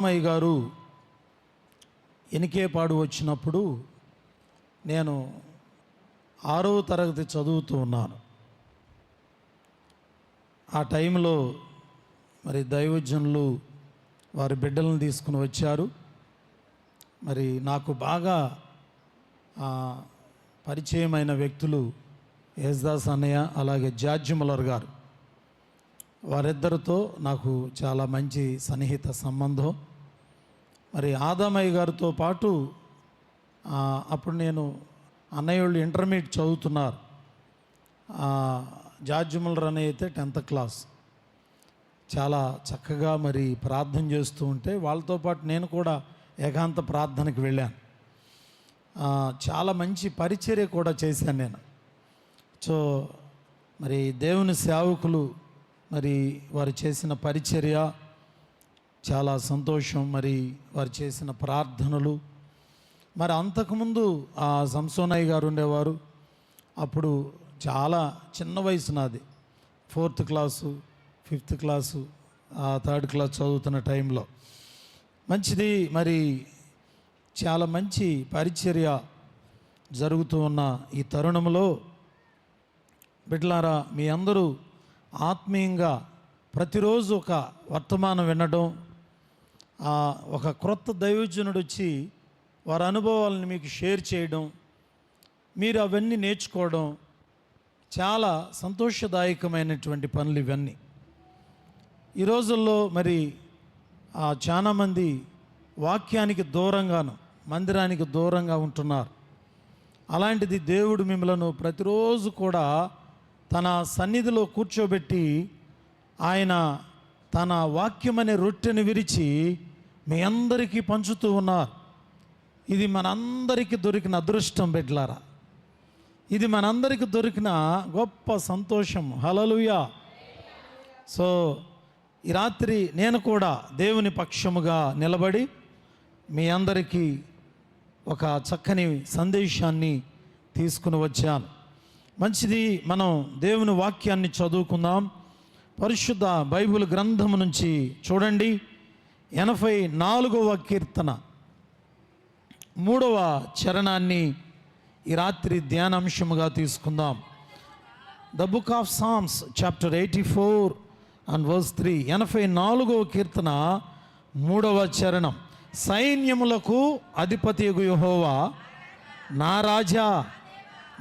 అమ్మయ్య గారు ఎనికేపాడు వచ్చినప్పుడు నేను 6వ తరగతి చదువుతూ ఉన్నాను. ఆ టైంలో మరి దైవజనులు వారి బిడ్డలను తీసుకుని వచ్చారు. మరి నాకు బాగా పరిచయమైన వ్యక్తులు యేసుదాస్ అన్నయ్య, అలాగే జార్జ్ ముల్లర్ గారు. వారిద్దరితో నాకు చాలా మంచి సన్నిహిత సంబంధం. మరి ఆదామయ్య గారితో పాటు అప్పుడు నేను అన్నయ్య వాళ్ళు ఇంటర్మీడియట్ చదువుతున్నారు. జార్జ్ ముల్లర్ అన్నయ్య అయితే 10th క్లాస్. చాలా చక్కగా మరి ప్రార్థన చేస్తూ ఉంటే వాళ్ళతో పాటు నేను కూడా ఏకాంత ప్రార్థనకి వెళ్ళాను. చాలా మంచి పరిచర్య కూడా చేశాను నేను. సో మరి దేవుని సేవకులు మరి వారు చేసిన పరిచర్య చాలా సంతోషం. మరి వారు చేసిన ప్రార్థనలు, మరి అంతకుముందు సంసోనయ్య గారు ఉండేవారు. అప్పుడు చాలా చిన్న వయసు నాది, 4th class 5th class 3rd class చదువుతున్న టైంలో. మంచిది, మరి చాలా మంచి పరిచర్య జరుగుతూ ఉన్న ఈ తరుణంలో బిడ్డలారా, మీ అందరూ ఆత్మీయంగా ప్రతిరోజు ఒక వర్తమానం వినడం, ఒక క్రొత్త దైవజనుడు వచ్చి వారి అనుభవాలను మీకు షేర్ చేయడం, మీరు అవన్నీ నేర్చుకోవడం చాలా సంతోషదాయకమైనటువంటి పనులు ఇవన్నీ. ఈ రోజుల్లో మరి చాలామంది వాక్యానికి దూరంగాను, మందిరానికి దూరంగా ఉంటున్నారు. అలాంటిది దేవుడు మిమ్మలను ప్రతిరోజు కూడా తన సన్నిధిలో కూర్చోబెట్టి ఆయన తన వాక్యం అనే రొట్టెను విరిచి మీ అందరికీ పంచుతూ ఉన్నారు. ఇది మనందరికీ దొరికిన అదృష్టం బిడ్డలారా. ఇది మనందరికీ దొరికిన గొప్ప సంతోషం. హల్లెలూయా. సో ఈ రాత్రి నేను కూడా దేవుని పక్షముగా నిలబడి మీ అందరికీ ఒక చక్కని సందేశాన్ని తీసుకుని వచ్చాను. మంచిది, మనం దేవుని వాక్యాన్ని చదువుకుందాం. పరిశుద్ధ బైబిల్ గ్రంథము నుంచి చూడండి, 84వ కీర్తన 3వ చరణాన్ని ఈ రాత్రి ధ్యానాంశముగా తీసుకుందాం. The book of Psalms chapter 84 and verse 3. 84వ కీర్తన 3వ చరణం. సైన్యములకు అధిపతియగు యెహోవా, నా రాజా,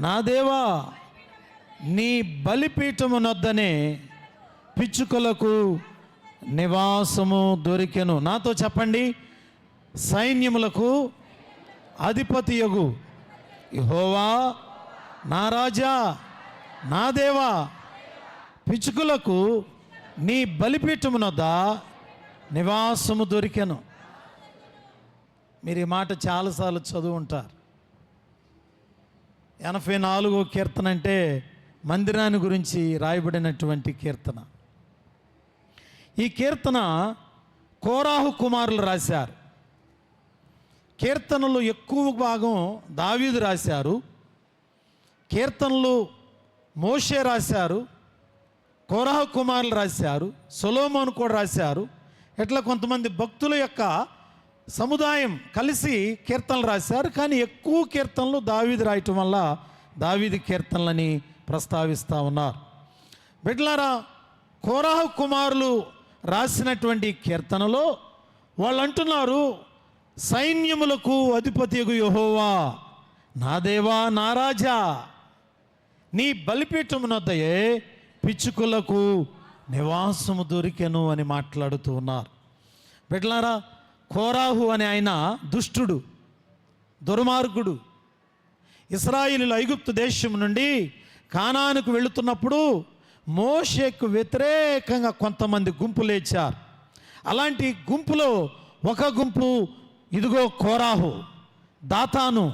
నా దేవా, నీ బలిపీఠమునొద్దనే పిచ్చుకలకు నివాసము దొరికెను. నాతో చెప్పండి, సైన్యములకు అధిపతియగు యెహోవా, నా రాజా, నా దేవా, పిచ్చుకలకు నీ బలిపీఠమునొద్ద నివాసము దొరికెను. మీరు ఈ మాట చాలాసార్లు చదువు ఉంటారు. 84వ కీర్తన అంటే మందిరాన్ని గురించి రాయబడినటువంటి కీర్తన. ఈ కీర్తన కోరాహు కుమారులు రాశారు. కీర్తనలు ఎక్కువ భాగం దావీదు రాశారు. కీర్తనలు మోషే రాశారు, కోరాహు కుమారులు రాశారు, సొలొమోను కూడా రాశారు. ఇట్లా కొంతమంది భక్తుల యొక్క సముదాయం కలిసి కీర్తనలు రాశారు. కానీ ఎక్కువ కీర్తనలు దావీదు రాయటం వల్ల దావీదు కీర్తనలని ప్రస్తావిస్తూ ఉన్నారు. బిడ్డలారా, కోరాహు కుమారులు రాసినటువంటి కీర్తనలో వాళ్ళు అంటున్నారు, సైన్యములకు అధిపతియగు యెహోవా, నా దేవా, నా రాజా, నీ బలిపీఠమునొద్దయే పిచ్చుకలకు నివాసము దొరికెను అని మాట్లాడుతూ ఉన్నారు. బిడ్డలారా, కోరాహు అనే ఆయన దుష్టుడు, దుర్మార్గుడు. ఇశ్రాయేలీయులు ఐగుప్తు దేశం నుండి కానానుకు వెళుతున్నప్పుడు మోషేకు వ్యతిరేకంగా కొంతమంది గుంపు లేచారు. అలాంటి గుంపులో ఒక గుంపు ఇదిగో కోరాహు, దాతాను,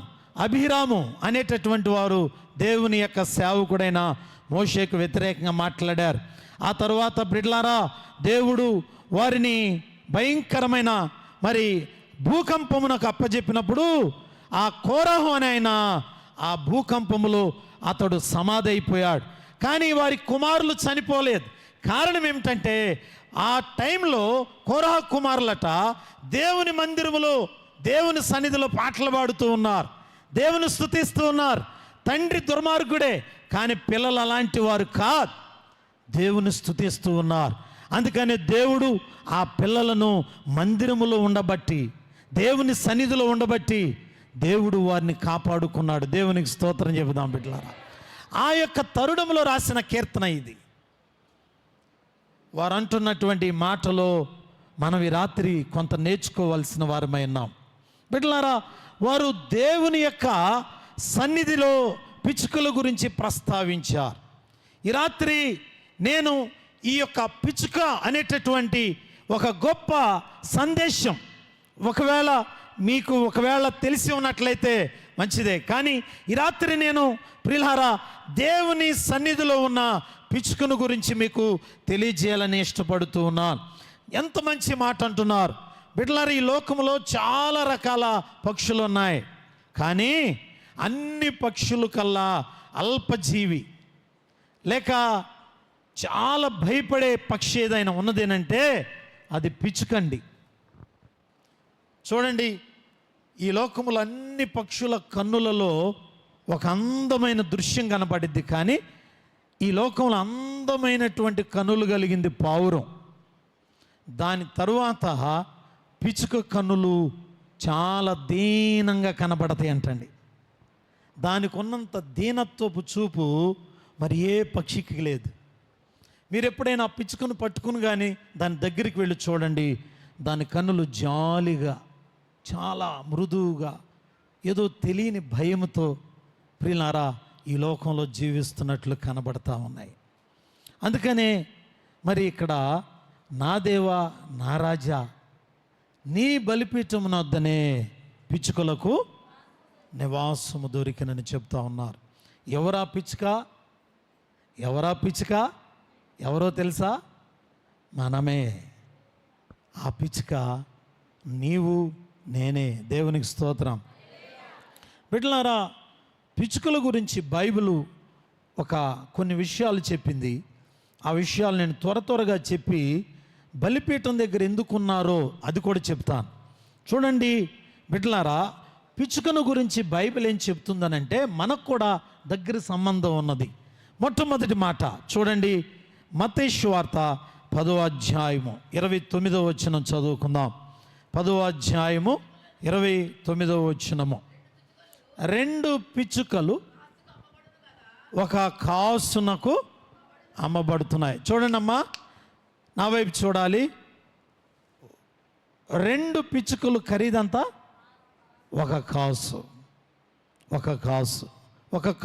అభిరాము అనేటటువంటి వారు దేవుని యొక్క సేవకుడైన మోషేకు వ్యతిరేకంగా మాట్లాడారు. ఆ తరువాత బిడ్డలారా, దేవుడు వారిని భయంకరమైన మరి భూకంపమునకు అప్పజెప్పినప్పుడు ఆ కోరాహు అనే ఆయన ఆ భూకంపములో అతడు సమాధి అయిపోయాడు. కానీ వారి కుమారులు చనిపోలేదు. కారణం ఏమిటంటే ఆ టైంలో కోరహ కుమారులట దేవుని మందిరములో దేవుని సన్నిధిలో పాటలు పాడుతూ ఉన్నారు, దేవుని స్తుతిస్తూ ఉన్నారు. తండ్రి దుర్మార్గుడే, కానీ పిల్లలు అలాంటి వారు కాదు, దేవుని స్తుతిస్తూ ఉన్నారు. అందుకని దేవుడు ఆ పిల్లలను మందిరములో ఉండబట్టి, దేవుని సన్నిధిలో ఉండబట్టి దేవుడు వారిని కాపాడుకున్నాడు. దేవునికి స్తోత్రం చెబుదాం బిడ్డలారా. ఆ యొక్క తరుణంలో రాసిన కీర్తన ఇది. వారు అంటున్నటువంటి మాటలో మనం ఈ రాత్రి కొంత నేర్చుకోవాల్సిన వారమై ఉన్నాం బిడ్డలారా. వారు దేవుని యొక్క సన్నిధిలో పిచ్చుకల గురించి ప్రస్తావించారు. ఈ రాత్రి నేను ఈ యొక్క పిచ్చుక అనేటటువంటి ఒక గొప్ప సందేశం ఒకవేళ తెలిసి ఉన్నట్లయితే మంచిదే, కానీ ఈ రాత్రి నేను ప్రియులారా దేవుని సన్నిధిలో ఉన్న పిచ్చుకను గురించి మీకు తెలియజేయాలని ఇష్టపడుతూ ఉన్నాను. ఎంత మంచి మాట అంటున్నారు బిడ్డలారా. ఈ లోకంలో చాలా రకాల పక్షులు ఉన్నాయి, కానీ అన్ని పక్షుల కల్లా అల్పజీవి లేక చాలా భయపడే పక్షి ఏదైనా ఉన్నదేనంటే అది పిచ్చుకండి. చూడండి, ఈ లోకములో అన్ని పక్షుల కన్నులలో ఒక అందమైన దృశ్యం కనపడిద్ది, కానీ ఈ లోకంలో అందమైనటువంటి కన్నులు కలిగింది పావురం. దాని తరువాత పిచ్చుక కన్నులు చాలా దీనంగా కనపడతాయి అంటండి. దానికి ఉన్నంత దీనత్వపు చూపు మరి ఏ పక్షికి లేదు. మీరు ఎప్పుడైనా పిచ్చుకను పట్టుకుని కానీ దాని దగ్గరికి వెళ్ళి చూడండి, దాని కన్నులు జాలిగా చాలా మృదువుగా ఏదో తెలియని భయంతో ప్రియులారా ఈ లోకంలో జీవిస్తున్నట్లు కనబడతా ఉన్నాయి. అందుకనే మరి ఇక్కడ నా దేవా నా రాజా నీ బలిపీఠమునొద్దనే పిచ్చుకలకు నివాసము దొరికినని చెప్తా ఉన్నారు. ఎవరా పిచ్చుక? ఎవరో తెలుసా? మనమే. ఆ పిచ్చుక నీవు నేనే. దేవునికి స్తోత్రం. బిడ్డలారా, పిచ్చుకల గురించి బైబిలు కొన్ని విషయాలు చెప్పింది. ఆ విషయాలు నేను త్వరగా చెప్పి బలిపీఠం దగ్గర ఎందుకున్నారో అది కూడా చెప్తాను. చూడండి బిడ్డలారా, పిచ్చుకను గురించి బైబిల్ ఏం చెప్తుందనంటే మనకు కూడా దగ్గర సంబంధం ఉన్నది. మొట్టమొదటి మాట చూడండి, మత్తయి సువార్త 10వ అధ్యాయము 29వ వచనం చదువుకుందాం. 10వ అధ్యాయము 29వ వచనము. 2 పిచ్చుకలు ఒక కాసునకు అమ్మబడుతున్నాయి. చూడండి అమ్మా, నా వైపు చూడాలి. 2 పిచ్చుకలు ఖరీదంతా ఒక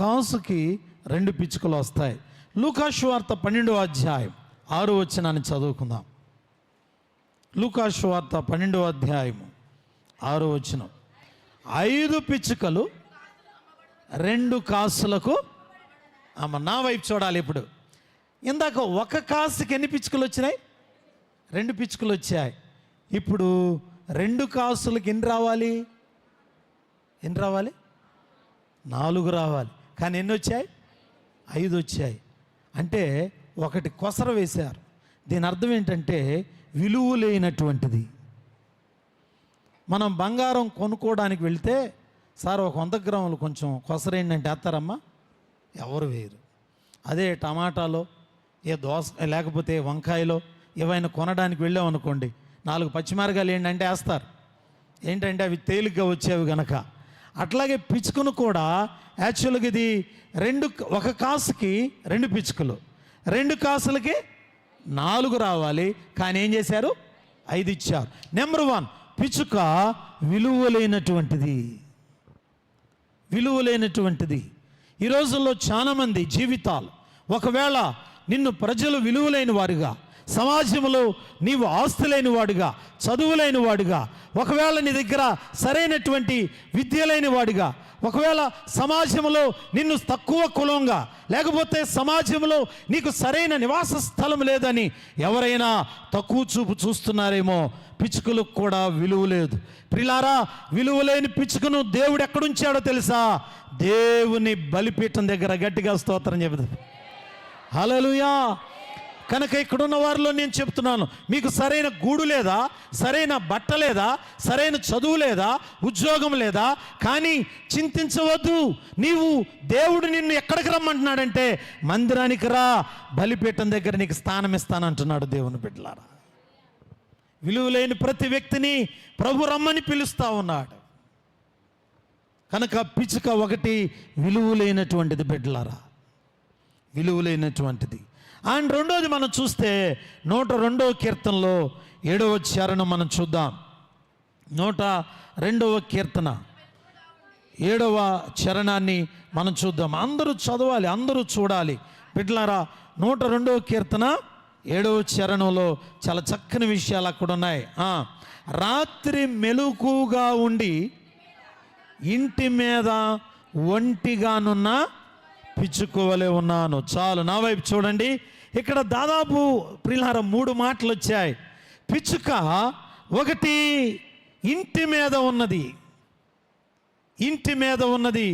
కాసుకి 2 పిచ్చుకలు వస్తాయి. లూకా సువార్త 12వ అధ్యాయం 6వ వచనాన్ని చదువుకుందాం. లూకా సువార్త 12వ అధ్యాయము 6వ వచనం. 5 పిచ్చుకలు 2 కాసులకు నా వైపు చూడాలి. ఇప్పుడు ఇందాక ఒక కాసుకి ఎన్ని పిచ్చుకలు వచ్చినాయి? 2 పిచ్చుకలు వచ్చాయి. ఇప్పుడు 2 కాసులకి ఎన్ని రావాలి? 4 రావాలి. కానీ ఎన్ని వచ్చాయి? 5 వచ్చాయి. అంటే ఒకటి కొసర వేశారు. దీని అర్థం ఏంటంటే విలువ లేనటువంటిది. మనం బంగారం కొనుక్కోవడానికి వెళ్తే సార్ ఒక 100 గ్రాములు కొంచెం కొసర ఏంటంటే వేస్తారమ్మా? ఎవరు వేయరు. అదే టమాటాలో దోస లేకపోతే వంకాయలో ఏవైనా కొనడానికి వెళ్ళామనుకోండి, 4 పచ్చిమిరకాయలు ఏంటంటే వేస్తారు. ఏంటంటే అవి తేలిగ్గా వచ్చేవి గనక. అట్లాగే పిచ్చుకను కూడా యాక్చువల్గా ఇది ఒక కాసుకి 2 పిచ్చుకలు, 2 కాసులకి 4 రావాలి. కానీ ఏం చేశారు? 5 ఇచ్చారు. నెంబర్ 1, పిచ్చుక విలువలేనటువంటిది. ఈ రోజుల్లో చాలామంది జీవితాలు, ఒకవేళ నిన్ను ప్రజలు విలువలేని వారుగా, సమాజంలో నీవు ఆస్తి లేని వాడుగా, చదువు లేని వాడుగా, ఒకవేళ నీ దగ్గర సరైనటువంటి విద్య లేని వాడిగా, ఒకవేళ సమాజంలో నిన్ను తక్కువ కులంగా, లేకపోతే సమాజంలో నీకు సరైన నివాస స్థలం లేదని ఎవరైనా తక్కువ చూపు చూస్తున్నారేమో. పిచ్చుకలకు కూడా విలువ లేదు. ప్రిలారా, విలువలేని పిచ్చుకను దేవుడు ఎక్కడుంచాడో తెలుసా? దేవుని బలిపీఠం దగ్గర. గట్టిగా స్తోత్రం చెబుతుంది. హల్లెలూయా. కనుక ఇక్కడున్న వారిలో నేను చెప్తున్నాను, మీకు సరైన గూడు లేదా, సరైన బట్ట లేదా, సరైన చదువు లేదా, ఉద్యోగం లేదా, కానీ చింతించవద్దు. నీవు దేవుడు నిన్ను ఎక్కడికి రమ్మంటున్నాడంటే మందిరానికి రా, బలిపీఠం దగ్గర నీకు స్థానం ఇస్తానంటున్నాడు. దేవుని బిడ్డలారా, విలువలేని ప్రతి వ్యక్తిని ప్రభు రమ్మని పిలుస్తూ ఉన్నాడు. కనుక పిచ్చుక ఒకటి విలువలేనటువంటిది బిడ్డలారా, విలువలేనటువంటిది. అండ్ రెండోది మనం చూస్తే 102వ కీర్తనలో 7వ చరణం మనం చూద్దాం. 102వ కీర్తన 7వ చరణాన్ని మనం చూద్దాం. అందరూ చదవాలి, అందరూ చూడాలి బిడ్డలారా. 102వ కీర్తన 7వ చరణంలో చాలా చక్కని విషయాలు అక్కడ ఉన్నాయి. రాత్రి మెలకుగా ఉండి ఇంటి మీద ఒంటిగానున్న పిచ్చుకోవలే ఉన్నాను. చాలు, నా వైపు చూడండి. ఇక్కడ దాదాపు ప్రియులారా 3 మాటలు వచ్చాయి. పిచ్చుక ఒకటి ఇంటి మీద ఉన్నది, ఇంటి మీద ఉన్నది,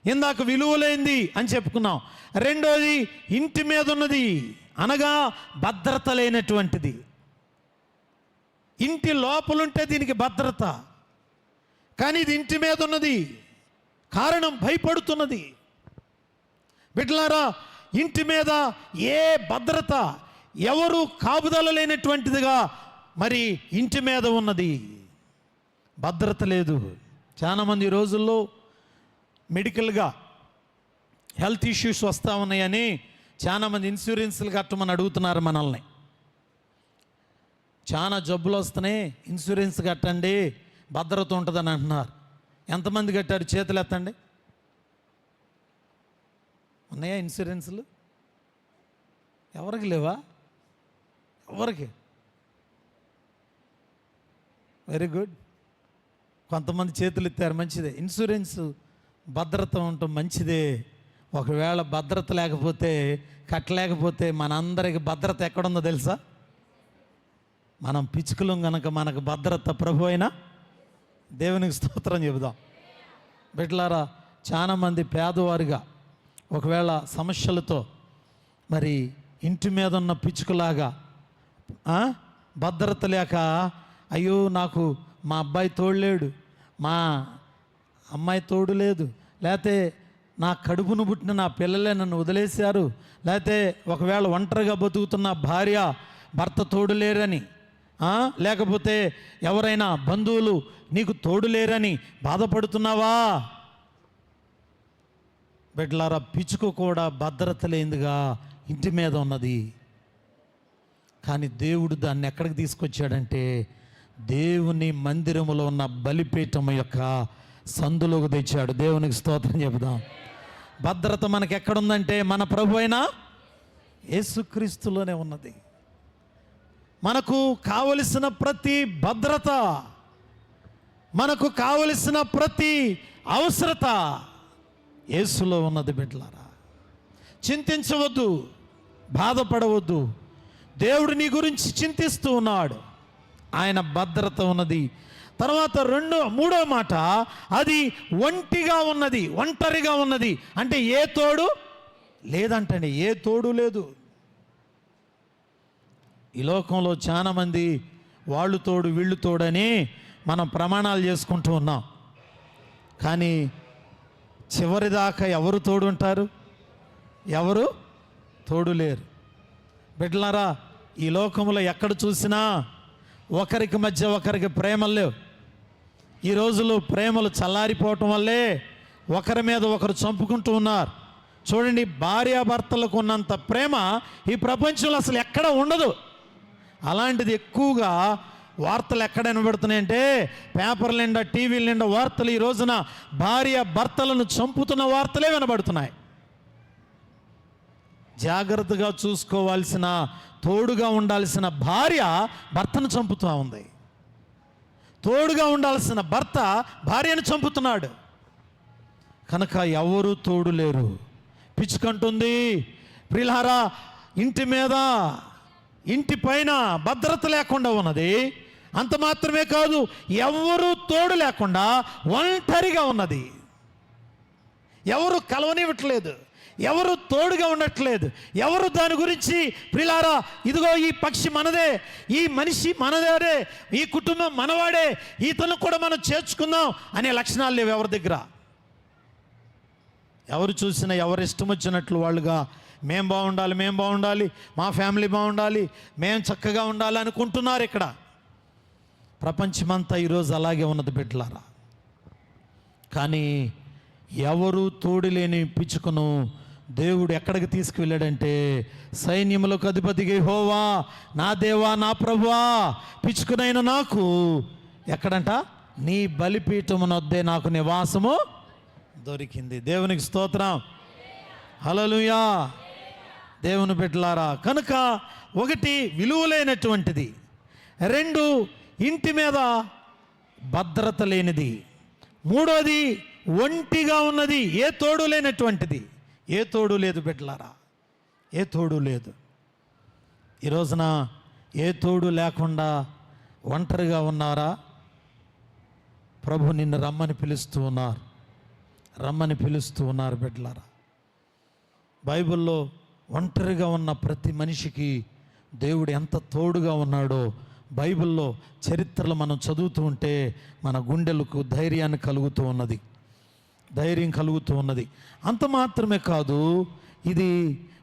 ఇందాక విలువలేంది అని చెప్పుకున్నాం. రెండోది ఇంటి మీద ఉన్నది అనగా భద్రత లేనటువంటిది. ఇంటి లోపలుంటే దీనికి భద్రత, కానీ ఇది ఇంటి మీద ఉన్నది, కారణం భయపడుతున్నది. బిడ్డలారా, ఇంటి మీద ఏ భద్రత, ఎవరు కాపుదల లేనటువంటిదిగా మరి ఇంటి మీద ఉన్నది, భద్రత లేదు. చాలామంది ఈ రోజుల్లో మెడికల్గా హెల్త్ ఇష్యూస్ వస్తూ ఉన్నాయని చాలామంది ఇన్సూరెన్స్లు కట్టమని అడుగుతున్నారు మనల్ని. చాలా జబ్బులు వస్తున్నాయి, ఇన్సూరెన్స్ కట్టండి, భద్రత ఉంటుందని అంటున్నారు. ఎంతమంది కట్టారు? చేతులు ఎత్తండి. ఉన్నాయా ఇన్సూరెన్స్లు? ఎవరికి లేవా? ఎవరికి? Very good. కొంతమంది చేతులు ఎత్తారు, మంచిదే. ఇన్సూరెన్స్ భద్రత ఉండటం మంచిదే. ఒకవేళ భద్రత లేకపోతే, కట్టలేకపోతే మనందరికి భద్రత ఎక్కడుందో తెలుసా? మనం పిచ్చుకలం కనుక మనకు భద్రత ప్రభు అయినా దేవునికి స్తోత్రం చెబుదాం. బిడ్డలారా, చాలామంది పేదవారిగా ఒకవేళ సమస్యలతో మరి ఇంటి మీద ఉన్న పిచ్చుకలాగా భద్రత లేక, అయ్యో నాకు మా అబ్బాయి తోడులేడు, మా అమ్మాయి తోడు లేదు, లేకపోతే నా కడుపును పుట్టిన నా పిల్లలే నన్ను వదిలేశారు, లేకపోతే ఒకవేళ ఒంటరిగా బతుకుతున్న భార్య భర్త తోడు లేరని, లేకపోతే ఎవరైనా బంధువులు నీకు తోడు లేరని బాధపడుతున్నావా? బిడ్డలారా, పిచ్చుకు కూడా భద్రత లేనిదిగా ఇంటి మీద ఉన్నది. కానీ దేవుడు దాన్ని ఎక్కడికి తీసుకొచ్చాడంటే దేవుని మందిరములో ఉన్న బలిపీఠం యొక్క సందులోకి తెచ్చాడు. దేవునికి స్తోత్రం చెబుదాం. భద్రత మనకి ఎక్కడుందంటే మన ప్రభు అయిన యేసుక్రీస్తులోనే ఉన్నది. మనకు కావలసిన ప్రతి భద్రత, మనకు కావలసిన ప్రతి అవసరత యేసులో ఉన్నది. బిడ్డలారా, చింతించవద్దు, బాధపడవద్దు. దేవుడు నీ గురించి చింతిస్తూ ఉన్నాడు. ఆయన భద్రత ఉన్నది. తర్వాత మూడో మాట, అది ఒంటిగా ఉన్నది, ఒంటరిగా ఉన్నది. అంటే ఏ తోడు లేదంటండి, ఏ తోడు లేదు. ఈ లోకంలో చాలామంది వాళ్ళు తోడు వీళ్ళు తోడని మనం ప్రమాణాలు చేసుకుంటూ ఉన్నాం. కానీ చివరిదాకా ఎవరు తోడు ఉంటారు? ఎవరు తోడు లేరు. బిడ్డలారా, ఈ లోకంలో ఎక్కడ చూసినా ఒకరికి మధ్య ఒకరికి ప్రేమలు లేవు. ఈ రోజుల్లో ప్రేమలు చల్లారిపోవటం వల్లే ఒకరి మీద ఒకరు చంపుకుంటూ ఉన్నారు. చూడండి, భార్యాభర్తలకు ఉన్నంత ప్రేమ ఈ ప్రపంచంలో అసలు ఎక్కడ ఉండదు. అలాంటిది ఎక్కువగా వార్తలు ఎక్కడ వినబడుతున్నాయంటే పేపర్ల నిండా, టీవీల నిండా వార్తలు ఈ రోజున భార్య భర్తలను చంపుతున్న వార్తలే వినబడుతున్నాయి. జాగ్రత్తగా చూసుకోవాల్సిన, తోడుగా ఉండాల్సిన భార్య భర్తను చంపుతూ ఉంది. తోడుగా ఉండాల్సిన భర్త భార్యను చంపుతున్నాడు. కనుక ఎవరు తోడు లేరు. పిచ్చుకంటుంది, ప్రియులారా, ఇంటి మీద, ఇంటి పైన భద్రత లేకుండా ఉన్నది. అంత మాత్రమే కాదు, ఎవరు తోడు లేకుండా ఒంటరిగా ఉన్నది. ఎవరు కలవనివ్వట్లేదు, ఎవరు తోడుగా ఉండట్లేదు. ఎవరు దాని గురించి ప్రిలారా ఇదిగో ఈ పక్షి మనదే, ఈ మనిషి మనదే, ఈ కుటుంబం మనవాడే, ఇతను కూడా మనం చేర్చుకుందాం అనే లక్షణాలు లేవు ఎవరి దగ్గర. ఎవరు చూసినా ఎవరు ఇష్టం వచ్చినట్లు వాళ్ళుగా మేం బాగుండాలి, మా ఫ్యామిలీ బాగుండాలి, మేం చక్కగా ఉండాలి అనుకుంటున్నారు. ఇక్కడ ప్రపంచమంతా ఈరోజు అలాగే ఉన్నది బిడ్డలారా. కానీ ఎవరు తోడు లేని పిచ్చుకను దేవుడు ఎక్కడికి తీసుకువెళ్ళాడంటే, సైన్యములకు అధిపతిగా యెహోవా నా దేవా నా ప్రభువా, పిచ్చుకనైన నాకు ఎక్కడంట, నీ బలిపీఠమునొద్దే నాకు నివాసము దొరికింది. దేవునికి స్తోత్రం, హల్లెలూయా. దేవుని బిడ్డలారా, కనుక ఒకటి విలువలేనటువంటిది, రెండు ఇంటి మీద భద్రత లేనిది, మూడోది ఒంటిగా ఉన్నది, ఏ తోడు లేనటువంటిది. ఏ తోడు లేదు బిడ్డలారా, ఏ తోడు లేదు. ఈ రోజున ఏ తోడు లేకుండా ఒంటరిగా ఉన్నారా? ప్రభు నిన్ను రమ్మని పిలుస్తూ ఉన్నారు బిడ్డలారా. బైబిల్లో ఒంటరిగా ఉన్న ప్రతి మనిషికి దేవుడు ఎంత తోడుగా ఉన్నాడో బైబిల్లో చరిత్రలు మనం చదువుతూ ఉంటే మన గుండెలకు ధైర్యం కలుగుతూ ఉన్నది. అంత మాత్రమే కాదు, ఇది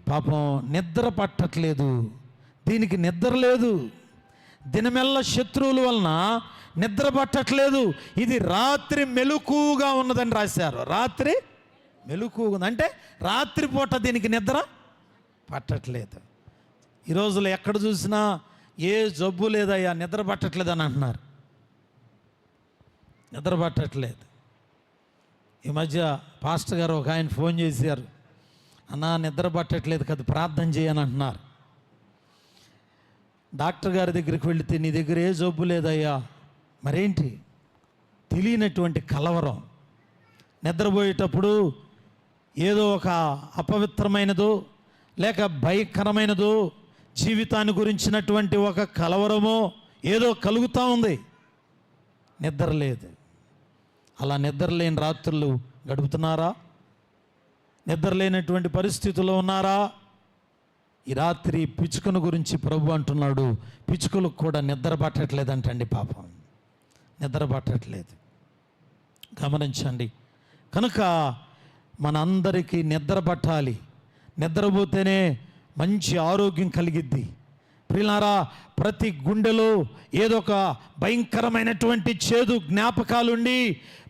పాపం నిద్ర పట్టట్లేదు, దీనికి నిద్ర లేదు. దినమెల్ల శత్రువుల వలన నిద్ర పట్టట్లేదు. ఇది రాత్రి మెలకువగా ఉన్నదని రాశారు. రాత్రి మెలకువగా అంటే రాత్రిపూట దీనికి నిద్ర పట్టట్లేదు. ఈ రోజులో ఎక్కడ చూసినా ఏ జబ్బు లేదయ్యా, నిద్ర పట్టట్లేదు అని అంటున్నారు. నిద్ర పట్టట్లేదు. ఈ మధ్య పాస్టర్ గారు ఒక ఆయన ఫోన్ చేశారు, అన్నా నిద్ర పట్టట్లేదు కదా, ప్రార్థన చేయని అంటున్నారు. డాక్టర్ గారి దగ్గరికి వెళితే నీ దగ్గర ఏ జబ్బు లేదయ్యా, మరేంటి? తెలియనటువంటి కలవరం. నిద్రపోయేటప్పుడు ఏదో ఒక అపవిత్రమైనదో లేక భయంకరమైనదో జీవితాన్ని గురించినటువంటి ఒక కలవరమో ఏదో కలుగుతూ ఉంది, నిద్ర లేదు. అలా నిద్ర లేని రాత్రులు గడుపుతున్నారా? నిద్ర లేనటువంటి పరిస్థితుల్లో ఉన్నారా? ఈ రాత్రి పిచ్చుకను గురించి ప్రభు అంటున్నాడు, పిచ్చుకలకు కూడా నిద్ర పట్టట్లేదంటండి. పాపం నిద్ర పట్టట్లేదు. గమనించండి. కనుక మనందరికీ నిద్ర పట్టాలి. నిద్రపోతేనే మంచి ఆరోగ్యం కలిగిద్ది. ప్రియులారా, ప్రతి గుండెలో ఏదో ఒక భయంకరమైనటువంటి చేదు జ్ఞాపకాలుండి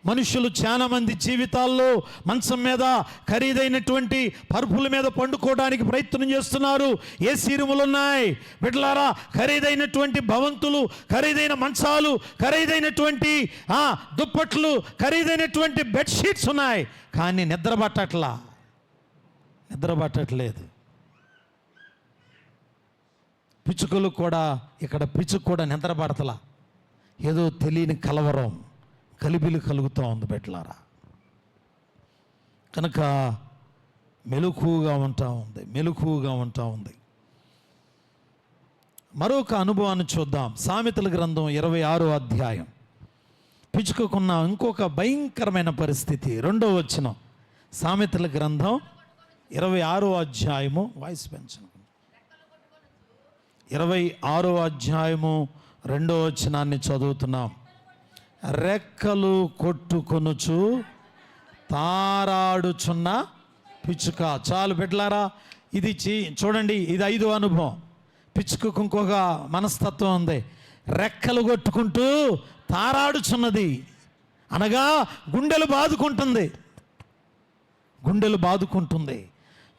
మనుషులు చాలామంది జీవితాల్లో మంచం మీద ఖరీదైనటువంటి పరుపుల మీద పండుకోవడానికి ప్రయత్నం చేస్తున్నారు. ఏసీ రూములు ఉన్నాయి బిడ్డలారా, ఖరీదైనటువంటి భవంతులు, ఖరీదైన మంచాలు, ఖరీదైనటువంటి దుప్పట్లు, ఖరీదైనటువంటి బెడ్షీట్స్ ఉన్నాయి. కానీ నిద్ర పట్టట్లేదు. పిచ్చుకలు కూడా, ఇక్కడ పిచ్చుకు కూడా నిద్ర పడతలా, ఏదో తెలియని కలవరం, కలిబిలి కలుగుతూ ఉంది బిడ్డలారా. కనుక మెలకువగా ఉంటా ఉంది. మరొక అనుభవాన్ని చూద్దాం. సామెతల గ్రంథం 26వ అధ్యాయం. పిచ్చుకకున్న ఇంకొక భయంకరమైన పరిస్థితి, 2వ వచనం. సామెతల గ్రంథం 26వ అధ్యాయము, వాయిస్ పెంచను, 26వ అధ్యాయము 2వ వచనాన్ని చదువుతున్నాం. రెక్కలు కొట్టుకొనుచు తారాడుచున్న పిచ్చుక. చాలు బిడ్డలారా, ఇది చూడండి, ఇది 5వ అనుభవం. పిచ్చుకకు ఇంకొక మనస్తత్వం ఉంది. రెక్కలు కొట్టుకుంటూ తారాడుచున్నది అనగా గుండెలు బాదుకుంటుంది.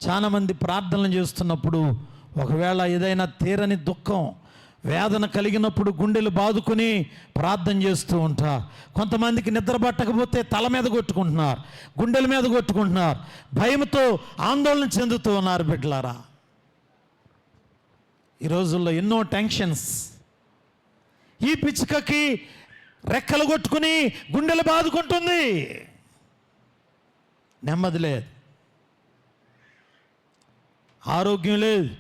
చాలామంది ప్రార్థనలు చేస్తున్నప్పుడు ఒకవేళ ఏదైనా తీరని దుఃఖం, వేదన కలిగినప్పుడు గుండెలు బాదుకుని ప్రార్థన చేస్తూ ఉంటారు. కొంతమందికి నిద్ర పట్టకపోతే తల మీద కొట్టుకుంటున్నారు, గుండెల మీద కొట్టుకుంటున్నారు, భయంతో ఆందోళన చెందుతూ ఉన్నారు బిడ్డలారా. ఈ రోజుల్లో ఎన్నో టెన్షన్స్. ఈ పిచ్చుకకి రెక్కలు కొట్టుకుని గుండెలు బాదుకుంటుంది. నెమ్మది లేదు, ఆరోగ్యం లేదు,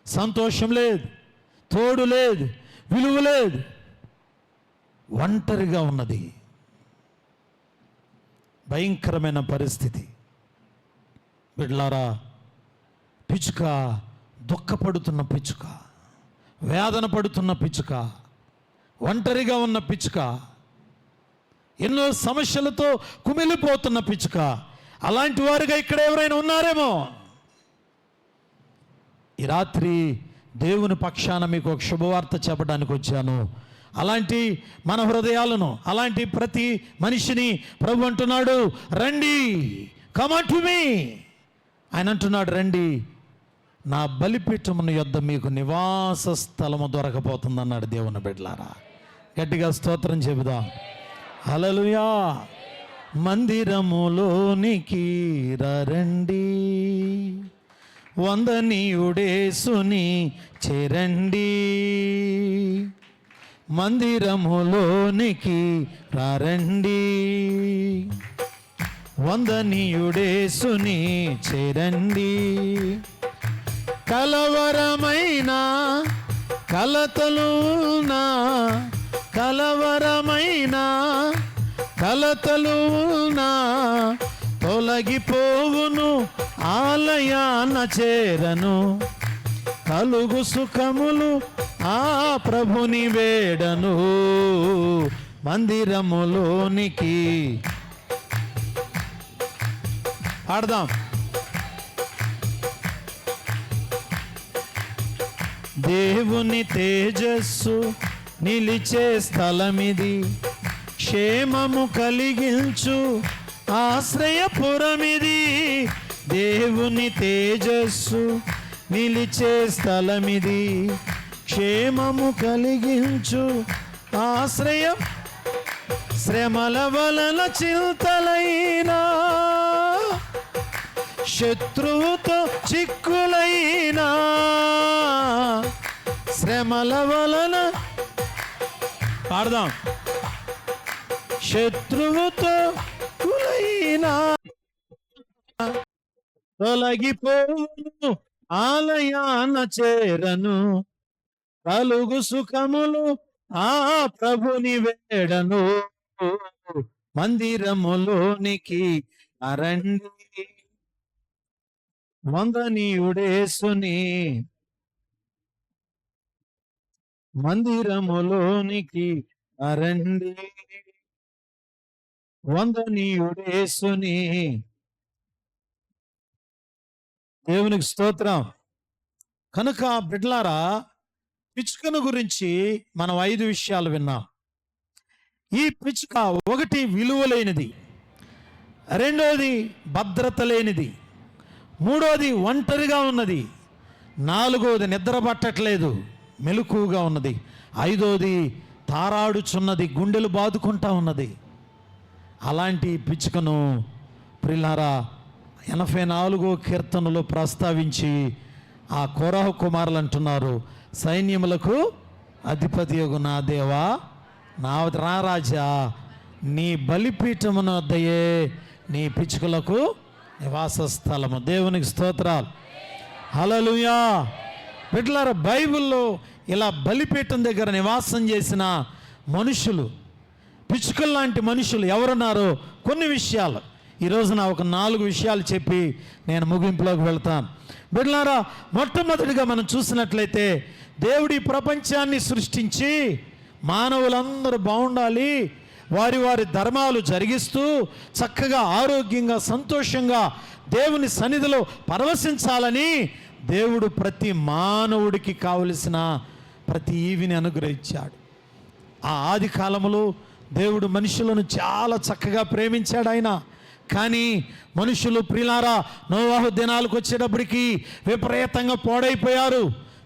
సంతోషం లేదు, తోడు లేదు, విలువ లేదు, ఒంటరిగా ఉన్నది. భయంకరమైన పరిస్థితి. బిడ్డలారా, పిచ్చుక దుఃఖపడుతున్న పిచ్చుక, వేదన పడుతున్న పిచ్చుక, ఒంటరిగా ఉన్న పిచ్చుక, ఎన్నో సమస్యలతో కుమిలిపోతున్న పిచ్చుక, అలాంటి వారుగా ఇక్కడ ఎవరైనా ఉన్నారేమో. ఈ రాత్రి దేవుని పక్షాన మీకు ఒక శుభవార్త చెప్పడానికి వచ్చాను. అలాంటి మన హృదయాలను, అలాంటి ప్రతి మనిషిని ప్రభు అంటున్నాడు, రండి, కమ్ ఆన్ టు మీ. ఆయన అంటున్నాడు, రండి, నా బలిపీఠమున యొద్ద మీకు నివాస స్థలము దొరకపోతుందన్నాడు. దేవుని బిడ్డలారా, గట్టిగా స్తోత్రం చెబుదాం. హల్లెలూయా. మందిరములోనికి రండి, వందనీయుడేసుని చేరండి. మందిరములోనికి రండి, వందనీయుడేసుని చేరండి. కలవరమైన కలతలునా, కలవరమైన కలతలునా తొలగిపోవును, ఆలయాన చేరను. కలుగు సుఖములు ఆ ప్రభుని వేడను. మందిరములోనికి ఆడదాం. దేవుని తేజస్సు నిలిచే స్థలమిది, క్షేమము కలిగించు ఆశ్రయపురమిది. దేవుని తేజస్సు నిలిచే స్థలమిది, క్షేమము కలిగించు ఆశ్రయం. శ్రమల వలన చింతలైనా, శత్రువుతో చిక్కులైనా, శ్రమల వలన పాడదాం. శత్రువుతో కులైనా తొలగిపోను, ఆలయాన చేరను. కలుగు సుఖములు ఆ ప్రభుని వేడను. మందిరములోనికి రండి, వందనీయుడేసుని. మందిరములోనికి రండి, వందనీయుడేసుని. దేవునికి స్తోత్రం. కనుక బిడ్డలారా, పిచ్చుకను గురించి మనం 5 విషయాలు విన్నాం. ఈ పిచ్చుక, ఒకటి విలువలేనిది, రెండోది భద్రత లేనిది, మూడోది ఒంటరిగా ఉన్నది, నాలుగోది నిద్ర పట్టట్లేదు, మెలకువగా ఉన్నది, ఐదోది తారాడుచున్నది, గుండెలు బాదుకుంటా ఉన్నది. అలాంటి పిచ్చుకను ప్రియులారా 84వ కీర్తనలో ప్రస్తావించి ఆ కోరహు కుమారులు అంటున్నారు, సైన్యములకు అధిపతియగు నా దేవా, నా రాజా, నీ బలిపీఠమున వద్దయే నీ పిచ్చుకలకు నివాస స్థలము. దేవునికి స్తోత్రాలు. హల్లెలూయా. బిడ్డలారా, బైబిల్లో ఇలా బలిపీఠం దగ్గర నివాసం చేసిన మనుషులు, పిచ్చుకల లాంటి మనుషులు ఎవరున్నారో కొన్ని విషయాలు ఈరోజున ఒక 4 విషయాలు చెప్పి నేను ముగింపులోకి వెళ్తాను. బిడ్డలారా, మొట్టమొదటిగా మనం చూసినట్లయితే, దేవుడి ప్రపంచాన్ని సృష్టించి మానవులందరూ బాగుండాలి, వారి వారి ధర్మాలు జరిగిస్తూ చక్కగా ఆరోగ్యంగా సంతోషంగా దేవుని సన్నిధిలో పరవశించాలని దేవుడు ప్రతి మానవుడికి కావలసిన ప్రతి ఈవిని అనుగ్రహించాడు. ఆ ఆది కాలములో దేవుడు మనుషులను చాలా చక్కగా ప్రేమించాడు ఆయన. కానీ మనుషులు ప్రియులారా, నోవాహు దినాలకు వచ్చేటప్పటికి విపరీతంగా పాడైపోయారు,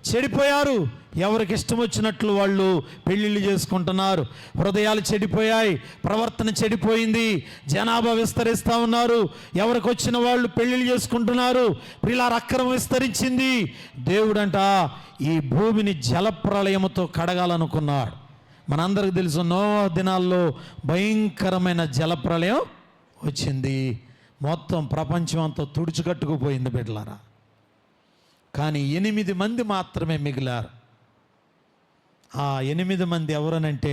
చెడిపోయారు. ఎవరికి ఇష్టం వచ్చినట్లు వాళ్ళు పెళ్ళిళ్ళు చేసుకుంటున్నారు. హృదయాలు చెడిపోయాయి, ప్రవర్తన చెడిపోయింది, జనాభా విస్తరిస్తూ ఉన్నారు. ఎవరికి వచ్చిన వాళ్ళు పెళ్ళిళ్ళు చేసుకుంటున్నారు. ప్రియులారా, అక్రమం విస్తరించింది. దేవుడంట ఈ భూమిని జలప్రళయముతో కడగాలనుకున్నాడు. మనందరికి తెలుసు, నోవాహు దినాల్లో భయంకరమైన జలప్రళయం వచ్చింది. మొత్తం ప్రపంచం అంతా తుడుచుకట్టుకుపోయింది బిడ్డలారా. కానీ 8 మంది మాత్రమే మిగిలారు. ఆ 8 మంది ఎవరనంటే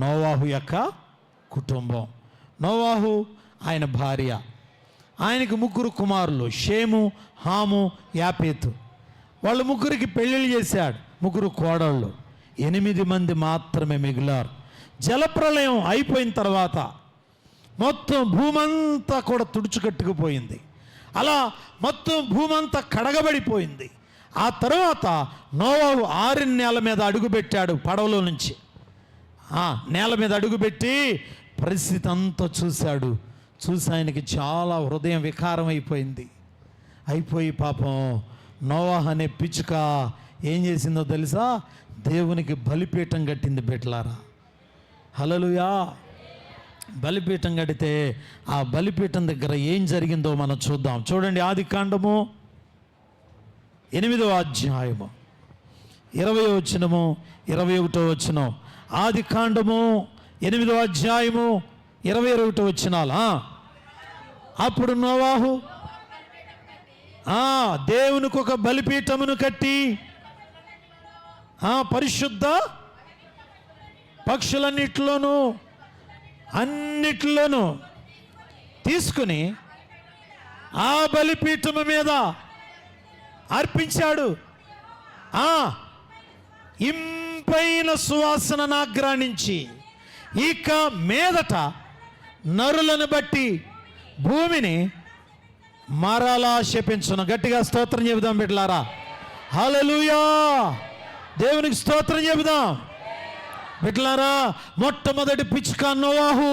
నోవాహు యొక్క కుటుంబం. నోవాహు, ఆయన భార్య, ఆయనకి 3 కుమారులు, షేము, హాము, యాపేతు. వాళ్ళు 3కి పెళ్ళిళ్ళు చేశాడు. 3 కోడళ్ళు, 8 మంది మాత్రమే మిగిలారు. జలప్రలయం అయిపోయిన తర్వాత మొత్తం భూమంతా కూడా తుడుచుకట్టుకుపోయింది. అలా మొత్తం భూమంతా కడగబడిపోయింది. ఆ తర్వాత నోవాహు 6 నేల మీద అడుగుపెట్టాడు. పడవలో నుంచి నేల మీద అడుగుపెట్టి పరిస్థితి అంతా చూశాడు. చూసి ఆయనకి చాలా హృదయం వికారం అయిపోయి పాపం నోవాహు అనే పిచ్చుక ఏం చేసిందో తెలుసా? దేవునికి బలిపీఠం కట్టింది బిడ్డలారా. హల్లెలూయా. బలిపీఠం కడితే ఆ బలిపీఠం దగ్గర ఏం జరిగిందో మనం చూద్దాం. చూడండి, ఆదికాండము 8వ అధ్యాయము 20వ వచనము 21వ వచనం. ఆదికాండము 8వ అధ్యాయము 21వ వచనాలు. అప్పుడు నోవాహు దేవునికి ఒక బలిపీఠమును కట్టి పరిశుద్ధ అన్నిట్లోనూ తీసుకుని ఆ బలిపీఠము మీద అర్పించాడు. ఇంపైన సువాసన నాగ్రాణించి ఇక మీదట నరులను బట్టి భూమిని మరలా శపించును. గట్టిగా స్తోత్రం చెబుదాం బిడ్డలారా. హల్లెలూయా. దేవునికి స్తోత్రం చెబుదాం బిడ్డలారా. మొట్టమొదటి పిచ్చుక నోవాహు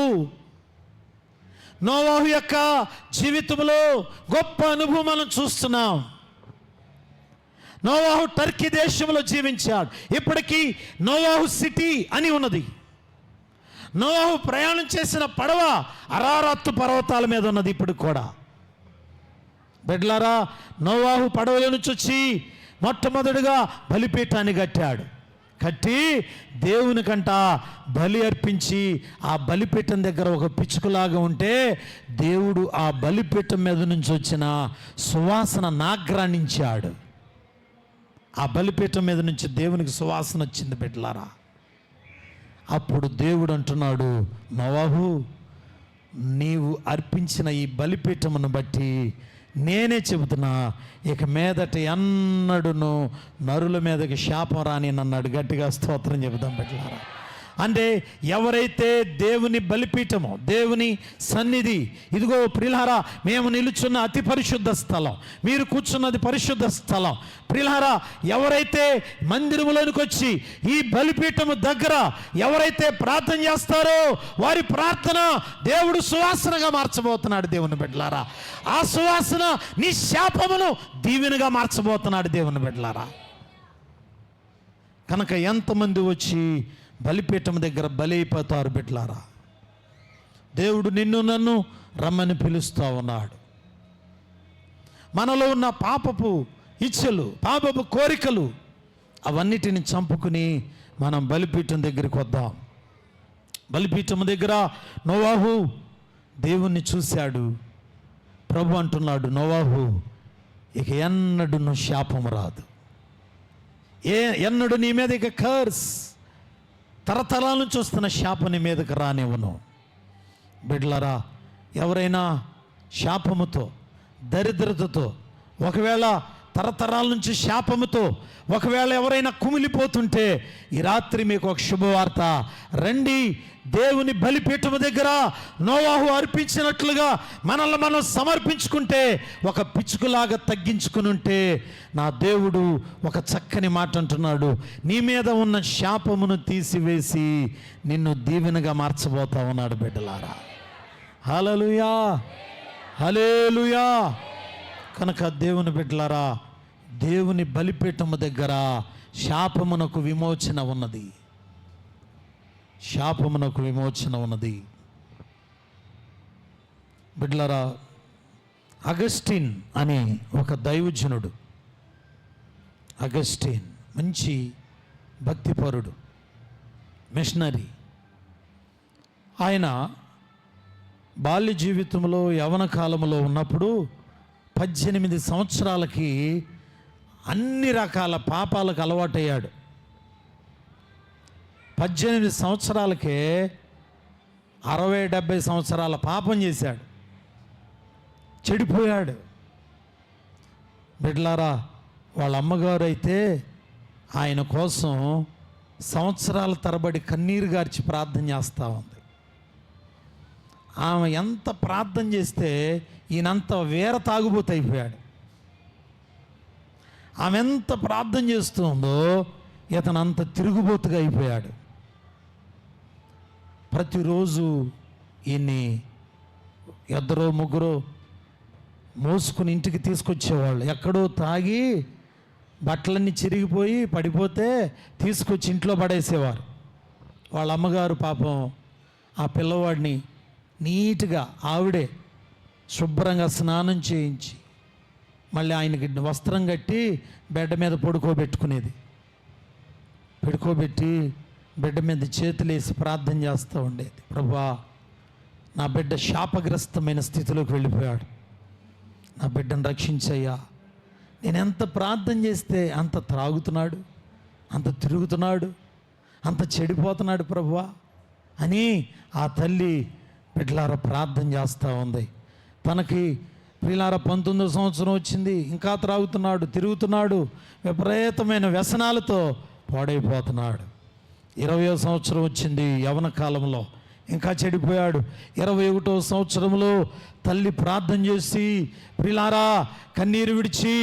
యొక్క జీవితంలో గొప్ప అనుభవం మనం చూస్తున్నాం. నోవాహు టర్కీ దేశంలో జీవించాడు. ఇప్పటికీ నోవాహు సిటీ అని ఉన్నది. నోవాహు ప్రయాణం చేసిన పడవ అరారత్తు పర్వతాల మీద ఉన్నది ఇప్పుడు కూడా. బిడ్డలారా, నోవాహు పడవల నుంచి వచ్చి మొట్టమొదటిగా బలిపీఠాన్ని కట్టి దేవునికంట బలి అర్పించి ఆ బలిపీఠం దగ్గర ఒక పిచ్చుకలాగా ఉంటే దేవుడు ఆ బలిపీఠం మీద నుంచి వచ్చిన సువాసన నాగ్రాణించాడు. ఆ బలిపీఠం మీద నుంచి దేవునికి సువాసన వచ్చింది బిడ్డలారా. అప్పుడు దేవుడు అంటున్నాడు, నోవాహు, నీవు అర్పించిన ఈ బలిపీఠమును బట్టి నేనే చెబుతున్నా, ఇక మీదట ఎన్నడును నరుల మీదకి శాపం రాని అన్నాడు. గట్టిగా స్తోత్రం చెబుదాం బిడ్డలారా. అంటే ఎవరైతే దేవుని బలిపీఠము, దేవుని సన్నిధి, ఇదిగో ప్రియులారా, మేము నిలుచున్న అతి పరిశుద్ధ స్థలం, మీరు కూర్చున్నది పరిశుద్ధ స్థలం. ప్రియులారా, ఎవరైతే మందిరములోనికి వచ్చి ఈ బలిపీఠము దగ్గర ఎవరైతే ప్రార్థన చేస్తారో వారి ప్రార్థన దేవుడు సువాసనగా మార్చబోతున్నాడు. దేవుని బిడ్డలారా, ఆ సువాసన నీ శాపమును దీవెనగా మార్చబోతున్నాడు. దేవుని బిడ్డలారా, కనుక ఎంతమంది వచ్చి బలిపీఠం దగ్గర బలి అయిపోతారు బిడ్డలారా. దేవుడు నిన్ను నన్ను రమ్మని పిలుస్తూ ఉన్నాడు. మనలో ఉన్న పాపపు ఇచ్చలు, పాపపు కోరికలు అవన్నిటిని చంపుకుని మనం బలిపీఠం దగ్గరికి వద్దాం. బలిపీఠం దగ్గర నోవాహు దేవుణ్ణి చూశాడు. ప్రభు అంటున్నాడు, నోవాహు, ఇక ఎన్నడూ శాపము రాదు, ఎన్నడూ నీ మీద ఇక కర్స్, తరతరాల నుంచి వస్తున్న శాపం నీ మీదకి రానివ్వను. బిడ్డలారా, ఎవరైనా శాపముతో, దరిద్రతతో, ఒకవేళ తరతరాల నుంచి శాపముతో ఒకవేళ ఎవరైనా కుమిలిపోతుంటే ఈ రాత్రి మీకు ఒక శుభవార్త. రండి, దేవుని బలిపీఠము దగ్గర నోవాహు అర్పించినట్లుగా మనల్ని మనం సమర్పించుకుంటే, ఒక పిచ్చుకలాగా తగ్గించుకుని ఉంటే, నా దేవుడు ఒక చక్కని మాట అంటున్నాడు, నీ మీద ఉన్న శాపమును తీసివేసి నిన్ను దీవెనగా మార్చబోతా ఉన్నాడు. బిడ్డలారా, హల్లెలూయా, హల్లెలూయా. కనుక దేవుని బిడ్డలారా, దేవుని బలిపీఠము దగ్గర శాపమునకు విమోచన ఉన్నది, శాపమునకు విమోచన ఉన్నది. బిడ్డలారా, అగస్టిన్ అనే ఒక దైవజనుడు, అగస్టిన్ మంచి భక్తిపరుడు, మిషనరీ. ఆయన బాల్య జీవితంలో, యవ్వన కాలంలో ఉన్నప్పుడు 18 సంవత్సరాలకి అన్ని రకాల పాపాలకు అలవాటయ్యాడు. 18 సంవత్సరాలకే 60-70 సంవత్సరాల పాపం చేశాడు. చెడిపోయాడు. బిడ్డలారా, వాళ్ళ అమ్మగారు అయితే ఆయన కోసం సంవత్సరాల తరబడి కన్నీరు గార్చి ప్రార్థన చేస్తూ ఉంది. ఆమె ఎంత ప్రార్థన చేస్తే ఈయనంత వేర తాగుబోతు అయిపోయాడు. ఆమె ఎంత ప్రార్థన చేస్తుందో ఇతను అంత తిరుగుబోతుగా అయిపోయాడు. ప్రతిరోజు ఈయన్ని ఇద్దరో ముగ్గురు మోసుకుని ఇంటికి తీసుకొచ్చేవాళ్ళు. ఎక్కడో తాగి బట్టలన్నీ చిరిగిపోయి పడిపోతే తీసుకొచ్చి ఇంట్లో పడేసేవారు. వాళ్ళ అమ్మగారు పాపం ఆ పిల్లవాడిని నీట్గా ఆవిడే శుభ్రంగా స్నానం చేయించి మళ్ళీ ఆయనకి వస్త్రం కట్టి బెడ్ మీద పడుకోబెట్టుకునేది. పడుకోబెట్టి బిడ్డ మీద చేతులేసి ప్రార్థన చేస్తూ ఉండేది. ప్రభువా, నా బిడ్డ శాపగ్రస్తమైన స్థితిలోకి వెళ్ళిపోయాడు, నా బిడ్డను రక్షించయ్యా. నేను ఎంత ప్రార్థన చేస్తే అంత త్రాగుతున్నాడు, అంత తిరుగుతున్నాడు, అంత చెడిపోతున్నాడు ప్రభువా అని ఆ తల్లి బిడ్డలారా ప్రార్థన చేస్తూ ఉంది. తనకి పిల్లార 19వ సంవత్సరం వచ్చింది, ఇంకా త్రాగుతున్నాడు, తిరుగుతున్నాడు, విపరీతమైన వ్యసనాలతో పాడైపోతున్నాడు. 20వ సంవత్సరం వచ్చింది, యవ్వన కాలంలో ఇంకా చెడిపోయాడు. 21వ సంవత్సరంలో తల్లి ప్రార్థన చేసి ప్రిలారా కన్నీరు విడిచి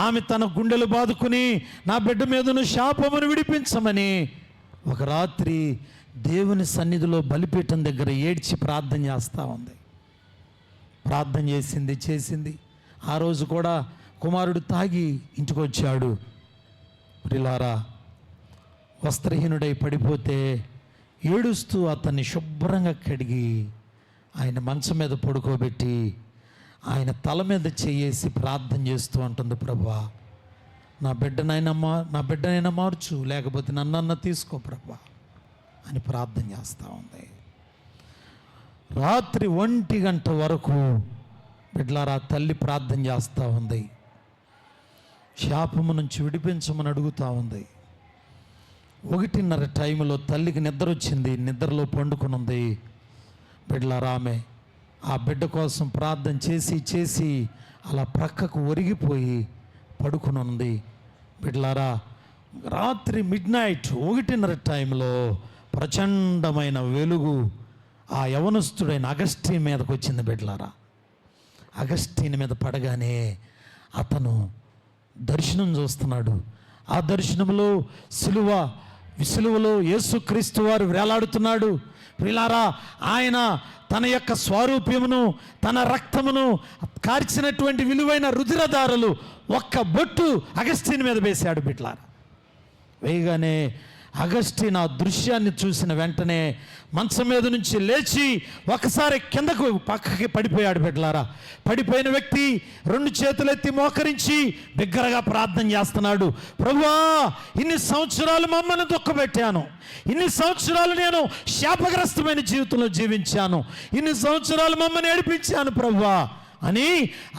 ఆమె తన గుండెలు బాదుకుని నా బిడ్డ మీదను శాపమును విడిపించమని ఒక రాత్రి దేవుని సన్నిధిలో బలిపీఠం దగ్గర ఏడ్చి ప్రార్థన చేస్తూ ఉంది. ప్రార్థన చేసింది. ఆ రోజు కూడా కుమారుడు తాగి ఇంటికి వచ్చాడు. ప్రిలారా, వస్త్రహీనుడై పడిపోతే ఏడుస్తూ అతన్ని శుభ్రంగా కడిగి ఆయన మంచం మీద పడుకోబెట్టి ఆయన తల మీద చేయేసి ప్రార్థన చేస్తూ ఉంటుంది, ప్రభువా నా బిడ్డనైనా మార్చు, లేకపోతే నన్నన్నా తీసుకో ప్రభువా అని ప్రార్థన చేస్తూ ఉంది. రాత్రి 1 గంట వరకు బిడ్డలారా తల్లి ప్రార్థన చేస్తూ ఉంది. శాపము నుంచి విడిపించమని అడుగుతూ ఉంది. 1:30 టైంలో తల్లికి నిద్ర వచ్చింది. నిద్రలో పండుకుని ఉంది. బిడ్డలారా ఆమె ఆ బిడ్డ కోసం ప్రార్థన చేసి అలా ప్రక్కకు ఒరిగిపోయి పడుకుని ఉంది. బిడ్డలారా రాత్రి మిడ్నైట్ 1:30 టైంలో ప్రచండమైన వెలుగు ఆ యవనస్తుడైన అగస్టిన్ మీదకి వచ్చింది. బిడ్డలారా అగస్టిన్ మీద పడగానే అతను దర్శనం చూస్తున్నాడు. ఆ దర్శనంలో సిలువలో యేసుక్రీస్తు వారు వేలాడుతున్నాడు. ప్రియులారా ఆయన తన యొక్క స్వరూప్యమును తన రక్తమును కార్చినటువంటి విలువైన రుధిరధారలు ఒక్క బొట్టు అగస్టిన్ మీద వేశాడు. బిడ్డలారా వేయగానే అగస్టిన్ ఆ దృశ్యాన్ని చూసిన వెంటనే మంచం మీద నుంచి లేచి ఒకసారి కిందకు పక్కకి పడిపోయాడు. బిడ్డలారా పడిపోయిన వ్యక్తి 2 చేతులెత్తి మోకరించి బిగ్గరగా ప్రార్థన చేస్తున్నాడు. ప్రభువా, ఇన్ని సంవత్సరాలు మమ్మల్ని దుఃఖపెట్టాను, ఇన్ని సంవత్సరాలు నేను శాపగ్రస్తమైన జీవితంలో జీవించాను, ఇన్ని సంవత్సరాలు మమ్మల్ని ఏడిపించాను ప్రభువా అని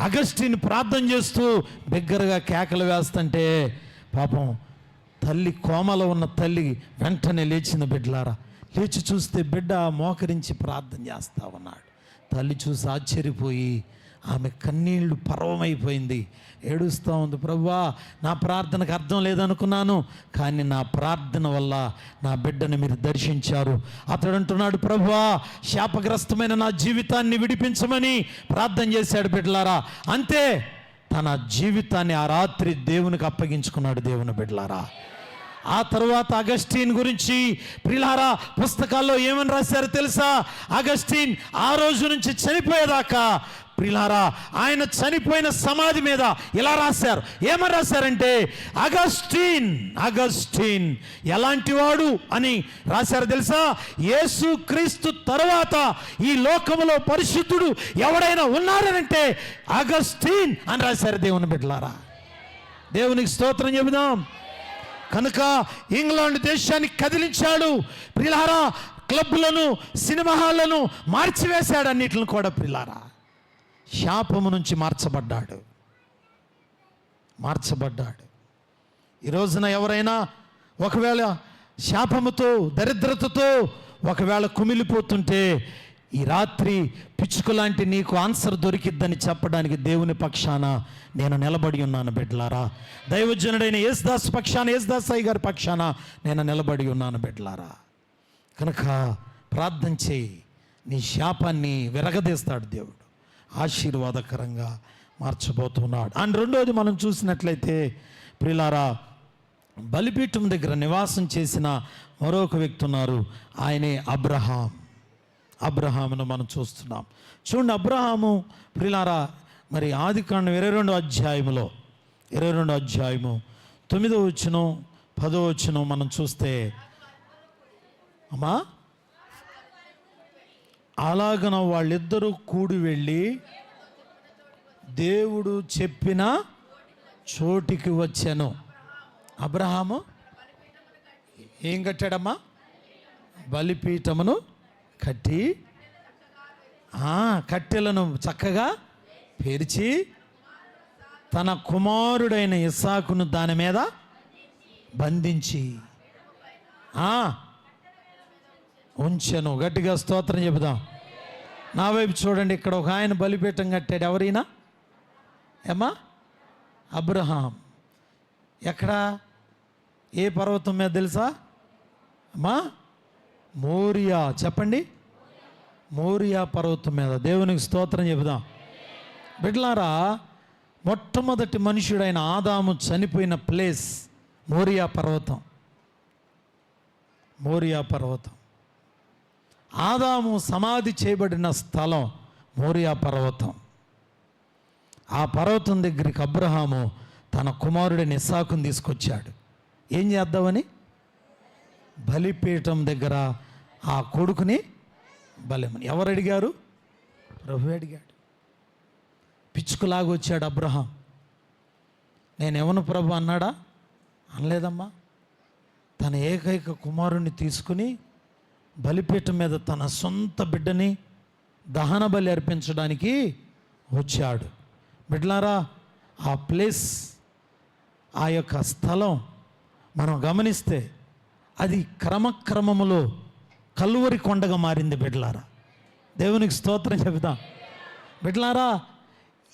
అగస్టిన్ ప్రార్థన చేస్తూ బిగ్గరగా కేకలు వేస్తుంటే పాపం తల్లి కోమలో ఉన్న తల్లి వెంటనే లేచిన. బిడ్డలారా లేచి చూస్తే బిడ్డ మోకరించి ప్రార్థన చేస్తూ ఉన్నాడు. తల్లి చూసి ఆశ్చర్యపోయి ఆమె కన్నీళ్లు పర్వమైపోయింది, ఏడుస్తూ ఉంది. ప్రభువా, నా ప్రార్థనకు అర్థం లేదనుకున్నాను, కానీ నా ప్రార్థన వల్ల నా బిడ్డను మీరు దర్శించారు. అతడు అంటున్నాడు, ప్రభువా శాపగ్రస్తమైన నా జీవితాన్ని విడిపించమని ప్రార్థన చేశాడు. బిడ్డలారా అంతే, తన జీవితాన్ని ఆ రాత్రి దేవునికి అప్పగించుకున్నాడు. దేవుని బిడ్డలారా ఆ తర్వాత అగస్టిన్ గురించి ప్రియులారా పుస్తకాల్లో ఏమని రాశారో తెలుసా? అగస్టిన్ ఆ రోజు నుంచి చనిపోయేదాకా ప్రియులారా ఆయన చనిపోయిన సమాధి మీద ఇలా రాశారు. ఏమని రాశారంటే అగస్టిన్ ఎలాంటి వాడు అని రాశారు తెలుసా? యేసుక్రీస్తు తర్వాత ఈ లోకములో పరిశుద్ధుడు ఎవడైనా ఉన్నారనంటే అగస్టిన్ అని రాశారు. దేవుని బిడ్డలారా దేవునికి స్తోత్రం చెబుదాం. కనుక ఇంగ్లాండ్ దేశాన్ని కదిలించాడు. ప్రియులారా క్లబ్లను సినిమా హాళ్లను మార్చివేశాడు, అన్నిటిని కూడా. ప్రియులారా శాపము నుంచి మార్చబడ్డాడు. ఈ రోజున ఎవరైనా ఒకవేళ శాపముతో దరిద్రతతో ఒకవేళ కుమిలిపోతుంటే ఈ రాత్రి పిచ్చుకలాంటి నీకు ఆన్సర్ దొరికిద్దని చెప్పడానికి దేవుని పక్షాన నేను నిలబడి ఉన్నాను బిడ్డలారా. దైవజనుడైన యేసుదాస్ పక్షాన, యేసుదాస్ అయ్య గారి పక్షాన నేను నిలబడి ఉన్నాను బిడ్డలారా. కనుక ప్రార్థన చేయి, నీ శాపాన్ని విరగదీస్తాడు దేవుడు, ఆశీర్వాదకరంగా మార్చబోతున్నాడు. అండ్ రెండోది మనం చూసినట్లయితే ప్రియులారా, బలిపీఠం దగ్గర నివాసం చేసిన మరొక వ్యక్తి ఉన్నారు, ఆయనే అబ్రహాం. అబ్రహామును మనం చూస్తున్నాం. చూడండి, అబ్రహాము ప్రియులారా, మరి ఆదికాండం 22వ అధ్యాయములో 22వ అధ్యాయము 9వ వచనం 10వ వచనం మనం చూస్తే, అమ్మా అలాగన వాళ్ళిద్దరూ కూడి వెళ్ళి దేవుడు చెప్పిన చోటికి వచ్చాను. అబ్రహాము ఏం కట్టాడమ్మా? బలిపీఠమును కట్టి కట్టెలను చక్కగా పేర్చి తన కుమారుడైన ఇస్సాకును దాని మీద బంధించి ఉంచెను. గట్టిగా స్తోత్రం చెబుదాం. నా వైపు చూడండి, ఇక్కడ ఒక ఆయన బలిపీఠం కట్టాడు. ఎవరైనా ఏమ్మా? అబ్రహాం. ఎక్కడ? ఏ పర్వతం మీద తెలుసా అమ్మా? మోరియా. చెప్పండి, మోరియా పర్వతం మీద. దేవునికి స్తోత్రం చెబుదాం. బిడ్డలారా, మొట్టమొదటి మనుషుడైన ఆదాము చనిపోయిన ప్లేస్ మోరియా పర్వతం. మోరియా పర్వతం. ఆదాము సమాధి చేయబడిన స్థలం మోరియా పర్వతం. ఆ పర్వతం దగ్గరికి అబ్రహాము తన కుమారుడిని ఇస్సాకును తీసుకొచ్చాడు. ఏం చేద్దామని? బలిపీఠం దగ్గర ఆ కొడుకుని బలిమని. ఎవరు అడిగారు? ప్రభు అడిగాడు. పిచ్చుకులాగా వచ్చాడు అబ్రహాం. నేను ఎవను ప్రభు అన్నాడా? అనలేదమ్మా. తన ఏకైక కుమారుణ్ణి తీసుకుని బలిపీఠం మీద తన సొంత బిడ్డని దహన బలి అర్పించడానికి వచ్చాడు. బిడ్డలారా, ఆ ప్లేస్, ఆ యొక్క స్థలం మనం గమనిస్తే అది క్రమక్రమములో కల్వరి కొండగా మారింది. బిడ్డలారా, దేవునికి స్తోత్రం చెబుతాం. బిడ్డలారా,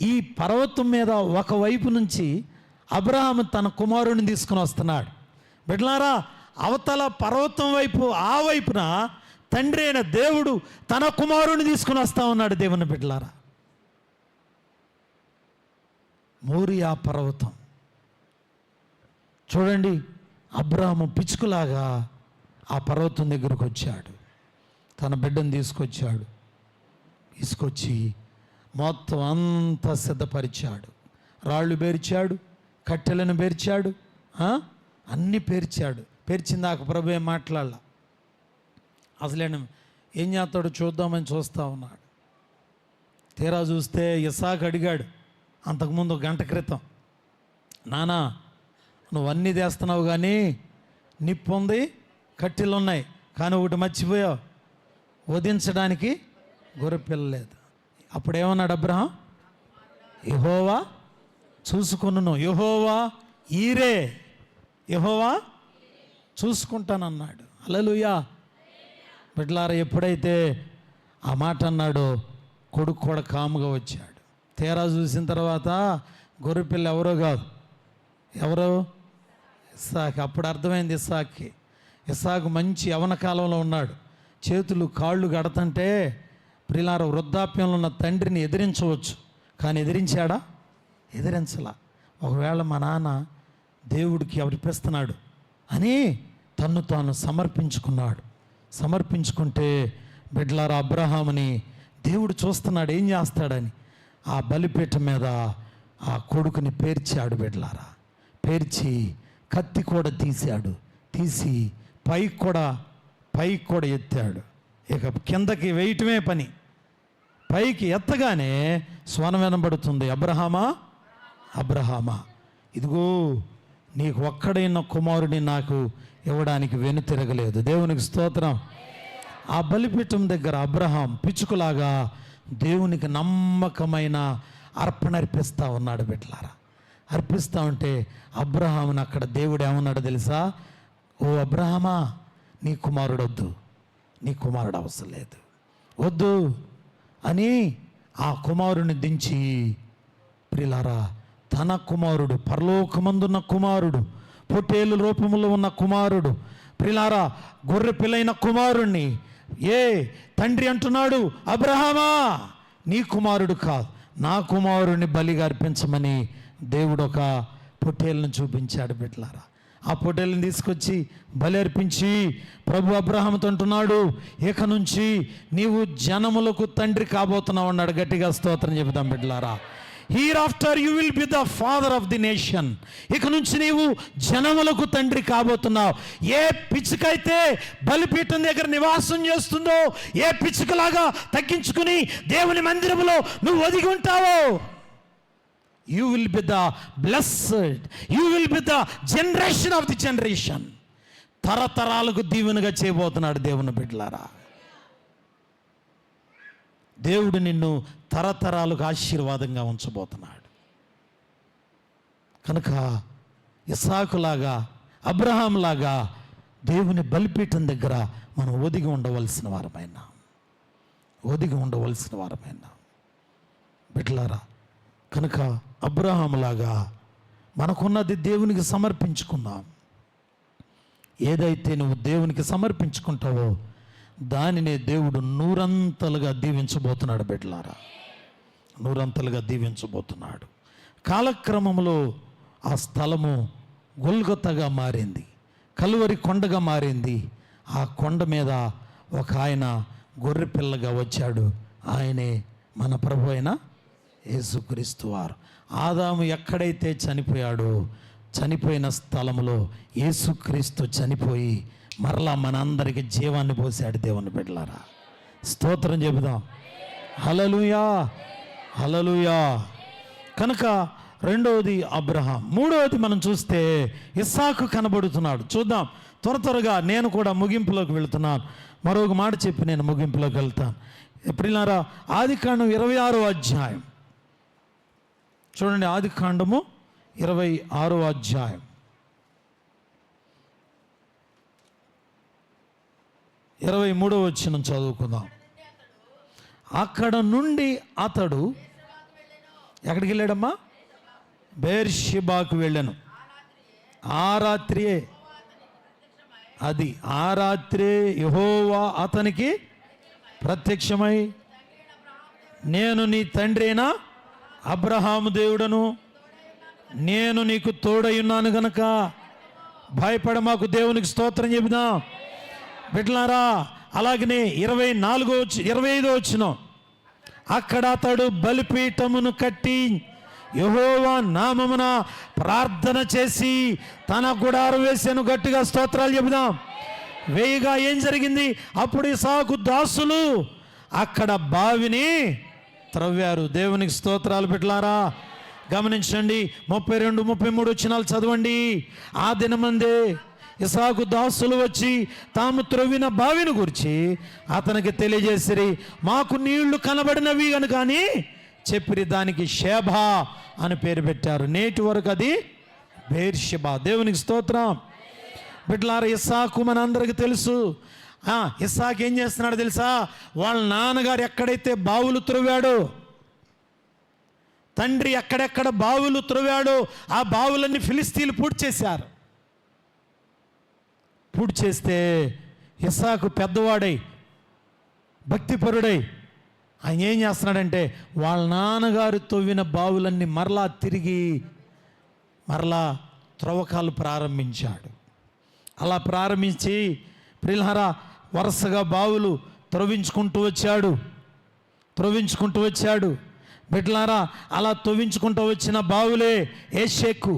ఈ పర్వతం మీద ఒకవైపు నుంచి అబ్రహాము తన కుమారుడిని తీసుకుని వస్తున్నాడు. బిడ్డలారా, అవతల పర్వతం వైపు, ఆ వైపున తండ్రి అయిన దేవుడు తన కుమారుడిని తీసుకుని వస్తూ ఉన్నాడు. దేవుని బిడ్డలారా, మోరియా పర్వతం చూడండి. అబ్రహాము పిచ్చుకులాగా ఆ పర్వతం దగ్గరకు వచ్చాడు. తన బిడ్డను తీసుకొచ్చాడు. తీసుకొచ్చి మొత్తం అంతా సిద్ధపరిచాడు. రాళ్ళు పేర్చాడు, కట్టెలను పేర్చాడు, అన్నీ పేర్చాడు. పేర్చిందాక ప్రభు ఏం మాట్లాడాల. అసలు ఏం చేస్తాడో చూద్దామని చూస్తూ ఉన్నాడు. తీరా చూస్తే ఇస్సాకు అడిగాడు అంతకుముందు గంట క్రితం, నానా నువ్వు అన్నీ చేస్తున్నావు కానీ నిప్పు ఉంది, కట్టెలు ఉన్నాయి, కానీ ఒకటి మర్చిపోయావు, వధించడానికి గొర్రెపిల్ల లేదు. అప్పుడేమన్నాడు అబ్రహాం? యెహోవా చూసుకును, యెహోవా ఈరే, యెహోవా చూసుకుంటానన్నాడు. హల్లెలూయా. బిడ్డలారా, ఎప్పుడైతే ఆ మాట అన్నాడో కొడుకు కూడా కాముగా వచ్చాడు. తీరా చూసిన తర్వాత గొర్రెపిల్ల ఎవరో కాదు, ఎవరో ఇస్సాకు. అప్పుడు అర్థమైంది ఇస్సాక్కి. ఇస్సాకు మంచి యవన కాలంలో ఉన్నాడు. చేతులు కాళ్ళు గడతంటే ప్రియులారా, వృద్ధాప్యంలో ఉన్న తండ్రిని ఎదిరించవచ్చు, కానీ ఎదిరించాడా? ఎదిరించలా. ఒకవేళ మా నాన్న దేవుడికి అర్పిస్తున్నాడు అని తన్ను తాను సమర్పించుకున్నాడు. సమర్పించుకుంటే బిడ్డలారా, అబ్రహాముని దేవుడు చూస్తున్నాడు ఏం చేస్తాడని. ఆ బలిపీఠం మీద ఆ కొడుకుని పేర్చాడు. బిడ్డలారా, పేర్చి కత్తి కూడా తీశాడు. తీసి పైకి కూడా ఎత్తాడు. ఇక కిందకి వేయటమే పని. పైకి ఎత్తగానే స్వరం వినబడుతుంది, అబ్రహామా, అబ్రహామా, ఇదిగో నీకు ఒక్కడైన కుమారుడిని నాకు ఇవ్వడానికి వెనుతిరగలేదు. దేవునికి స్తోత్రం. ఆ బలిపీఠం దగ్గర అబ్రహాం పిచ్చుకులాగా దేవునికి నమ్మకమైన అర్పణ అర్పిస్తూ ఉన్నాడు. బిడ్డలారా, అర్పిస్తూ ఉంటే అబ్రహామును అక్కడ దేవుడు ఏమన్నాడు తెలుసా? ఓ అబ్రహామా, నీ కుమారుడు వద్దు, నీ కుమారుడు అవసరం లేదు. ఓ వద్దు అని ఆ కుమారుని దించి, ప్రియులారా, తన కుమారుడు, పరలోకమందున్న కుమారుడు, పొట్టేలు రూపంలో ఉన్న కుమారుడు, ప్రియులారా, గొర్రె పిల్లైన కుమారుణ్ణి తండ్రి అంటున్నాడు, అబ్రహామా, నీ కుమారుడు కాదు, నా కుమారుడిని బలిగా అర్పించమని దేవుడు ఒక పొట్టేలును చూపించాడు. బిడ్డలారా, ఆ పొట్టేలుని తీసుకొచ్చి బలి అర్పించి ప్రభు అబ్రహాముతో అంటున్నాడు, ఇక నుంచి నీవు జనములకు తండ్రి కాబోతున్నావు అన్నాడు. గట్టిగా స్తోత్రం చెబుతాం బిడ్డలారా. Here after you will be the father of the nation. ఇక నుంచి నీవు జనములకు తండ్రి కాబోతున్నావు. ఏ పిచ్చుకైతే బలిపీఠం దగ్గర నివాసం చేస్తుందో, ఏ పిచ్చుకలాగా తగ్గించుకుని దేవుని మందిరంలో నువ్వు ఒదిగి ఉంటావో, you will be the blessed, you will be the generation of the generation. తరతరాలకు దీవెనగా చేయబోతున్నాడు దేవుని బిడ్డలారా. దేవుడు నిన్ను తరతరాలకు ఆశీర్వాదంగా ఉంచబోతున్నాడు. కనుక ఇస్సాకులాగా, అబ్రహాంలాగా దేవుని బలిపీఠం దగ్గర మనం ఒదిగి ఉండవలసిన వారమైనా బిడ్డలారా. కనుక అబ్రహాములాగా మనకున్నది దేవునికి సమర్పించుకుందాం. ఏదైతే నువ్వు దేవునికి సమర్పించుకుంటావో దానినే దేవుడు నూరంతలుగా దీవించబోతున్నాడు. బిడ్డలారా, నూరంతలుగా దీవించబోతున్నాడు. కాలక్రమంలో ఆ స్థలము గొల్గొతగా మారింది, కలువరి కొండగా మారింది. ఆ కొండ మీద ఒక ఆయన గొర్రె పిల్లగా వచ్చాడు. ఆయనే మన ప్రభు అయిన యేసుక్రీస్తు వారు. ఆదాము ఎక్కడైతే చనిపోయాడో, చనిపోయిన స్థలంలో యేసుక్రీస్తు చనిపోయి మరలా మనందరికీ జీవాన్ని పోసాడు. దేవుని బిడ్డలారా, స్తోత్రం చెబుదాం. హల్లెలూయా, హల్లెలూయా. కనుక రెండవది అబ్రహాం. మూడవది మనం చూస్తే ఇస్సాకు కనబడుతున్నాడు. చూద్దాం త్వరగా. నేను కూడా ముగింపులోకి వెళుతున్నాను. మరొక మాట చెప్పి నేను ముగింపులోకి వెళ్తాను. ఎప్పుడైనా ఆదికాండం 26వ అధ్యాయం చూడండి. ఆదికాండము 26వ అధ్యాయం 23వ వచనం చదువుకుందాం. అక్కడ నుండి అతడు ఎక్కడికి వెళ్ళాడమ్మా? బెర్షెబాకు వెళ్ళాను. ఆ రాత్రియే యెహోవా అతనికి ప్రత్యక్షమై, నేను నీ తండ్రి అయిన అబ్రహాము దేవుడను, నేను నీకు తోడై ఉన్నాను గనక భయపడమాకు. దేవునికి స్తోత్రం చెబుదాం బిడ్డలారా. అలాగనే 25వ వచనం, అక్కడ అతడు బలిపీఠమును కట్టి యెహోవా నామమున ప్రార్థన చేసి తన గుడారం వేసాను. గట్టిగా స్తోత్రాలు చెబుదాం. వేయిగా ఏం జరిగింది? అప్పుడు ఇస్సాకు దాసులు అక్కడ బావిని త్రవ్వారు. దేవునికి స్తోత్రాలు బిడ్డలారా. గమనించండి, 32, 33 వచనాలు చదవండి. ఆ దినమందే ఇస్సాకు దాసులు వచ్చి తాము త్రవ్విన బావిని గురించి అతనికి తెలియజేసిరి. మాకు నీళ్లు కనబడినవి కనుక అని చెప్పిరి. దానికి షేబా అని పేరు పెట్టారు. నేటి వరకు అది బెర్షెబా. దేవునికి స్తోత్రం బిడ్డలారా. ఇస్సాకు మనందరికీ తెలుసు. ఇస్సాకు ఏం చేస్తున్నాడు తెలుసా? వాళ్ళ నాన్నగారు ఎక్కడైతే బావులు త్రవ్వాడో, తండ్రి ఎక్కడెక్కడ బావులు త్రవ్వాడో ఆ బావులన్నీ ఫిలిస్తీన్లు పూడ్చి చేశారు. పూడ్చి చేస్తే ఇస్సాకు పెద్దవాడై భక్తిపరుడై ఆయన ఏం చేస్తున్నాడంటే వాళ్ళ నాన్నగారు తవ్విన బావులన్నీ మరలా త్రవ్వకాలు ప్రారంభించాడు. అలా ప్రారంభించి ప్రియులారా వరుసగా బావులు త్రవ్వించుకుంటూ వచ్చాడు. బిడ్డలారా, అలా త్రవ్వించుకుంటూ వచ్చిన బావులే ఏషేకు,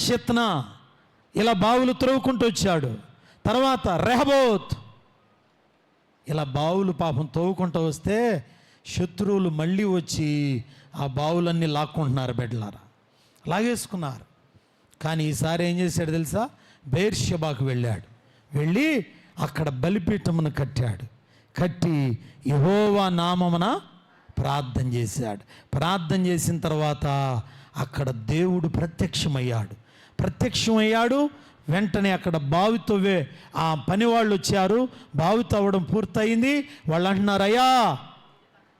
షిత్నా, ఇలా బావులు త్రవ్వుకుంటూ వచ్చాడు. తర్వాత రెహబోత్, ఇలా బావులు పాపం తవ్వుకుంటూ వస్తే శత్రువులు మళ్ళీ వచ్చి ఆ బావులన్నీ లాక్కుంటున్నారు. బిడ్డలారా, లాగేసుకున్నారు. కానీ ఈసారి ఏం చేశాడు తెలుసా? బెర్షెబాకు వెళ్ళి అక్కడ బలిపీఠమును కట్టి యెహోవా నామమున ప్రార్థన చేశాడు. ప్రార్థన చేసిన తర్వాత అక్కడ దేవుడు ప్రత్యక్షమయ్యాడు. వెంటనే అక్కడ బావి తవ్వే ఆ పనివాళ్ళు వచ్చారు. బావి తవ్వడం పూర్తయింది. వాళ్ళు అంటున్నారు, అయ్యా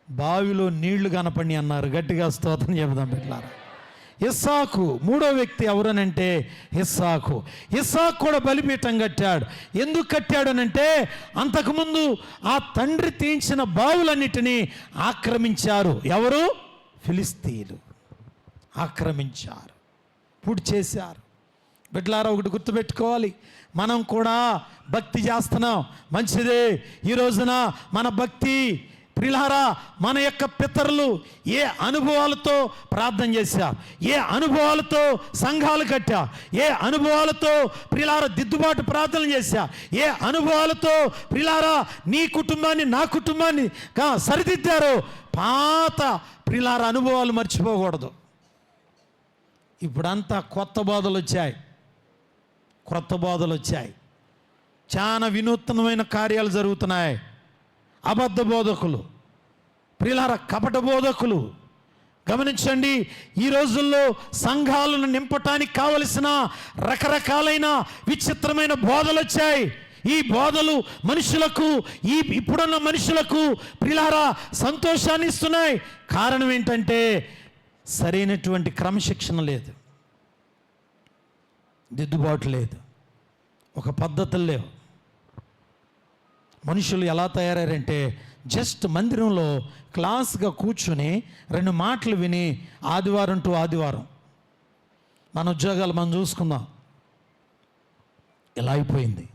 బావిలో నీళ్లు కనపడి అన్నారు. గట్టిగా స్తోత్రం చెబుదాం బిడ్డలారా. ఇస్సాకు మూడో వ్యక్తి ఎవరనంటే ఇస్సాకు కూడా బలిపీఠం కట్టాడు. ఎందుకు కట్టాడనంటే అంతకుముందు ఆ తండ్రి తీయించిన బావులన్నిటినీ ఆక్రమించారు. ఎవరు? ఫిలిస్తీయులు ఆక్రమించారు, పూర్తి చేశారు. బిడ్డలారా, ఒకటి గుర్తుపెట్టుకోవాలి, మనం కూడా భక్తి చేస్తున్నాం, మంచిదే. ఈ రోజున మన భక్తి ప్రియులారా, మన యొక్క పితరులు ఏ అనుభవాలతో ప్రార్థన చేశారు, ఏ అనుభవాలతో సంఘాలు కట్టా, ఏ అనుభవాలతో ప్రియులారా దిద్దుబాటు ప్రార్థనలు చేశా, ఏ అనుభవాలతో ప్రియులారా నీ కుటుంబాన్ని నా కుటుంబాన్ని సరిదిద్దారో, పాత ప్రియులారా అనుభవాలు మర్చిపోకూడదు. ఇప్పుడంతా కొత్త బోధలు వచ్చాయి. చాలా వినూత్నమైన కార్యాలు జరుగుతున్నాయి. అబద్ధ బోధకులు, ప్రియులారా కపట బోధకులు. గమనించండి, ఈ రోజుల్లో సంఘాలను నింపటానికి కావలసిన రకరకాలైన విచిత్రమైన బోధలు వచ్చాయి. ఈ బోధలు మనుషులకు, ఇప్పుడున్న మనుషులకు ప్రియులారా సంతోషాన్ని ఇస్తున్నాయి. కారణం ఏంటంటే సరైనటువంటి క్రమశిక్షణ లేదు, దిద్దుబాటు లేదు, ఒక పద్ధతులు లేవు. మనుషులు ఎలా తయారయ్యారంటే జస్ట్ మందిరంలో క్లాస్గా కూర్చుని 2 మాటలు విని ఆదివారం టు ఆదివారం మన ఉద్యోగాలు మనం చూసుకుందాం, ఇలా అయిపోయింది.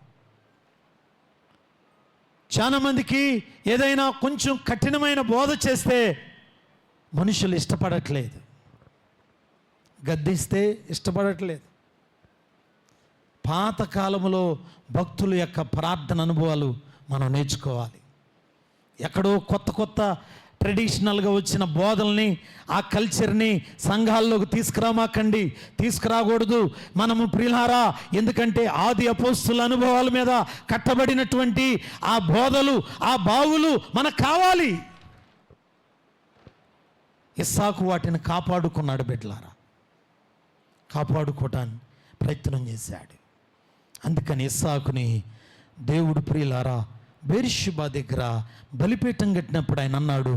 చాలామందికి ఏదైనా కొంచెం కఠినమైన బోధ చేస్తే మనుషులు ఇష్టపడట్లేదు, గద్దిస్తే ఇష్టపడట్లేదు. పాతకాలంలో భక్తుల యొక్క ప్రార్థన అనుభవాలు మనం నేర్చుకోవాలి. ఎక్కడో కొత్త ట్రెడిషనల్గా వచ్చిన బోధల్ని, ఆ కల్చర్ని సంఘాల్లోకి తీసుకురాకూడదు. మనము ప్రియులారా, ఎందుకంటే ఆది అపోస్తుల అనుభవాల మీద కట్టబడినటువంటి ఆ బోధలు, ఆ బావులు మనకు కావాలి. ఇస్సాకు వాటిని కాపాడుకున్నాడు బిడ్డలారా, కాపాడుకోవటానికి ప్రయత్నం చేశాడు. అందుకని ఇస్సాకుని దేవుడు ప్రియులారా బెర్షెబా దగ్గర బలిపీఠం కట్టినప్పుడు ఆయన అన్నాడు,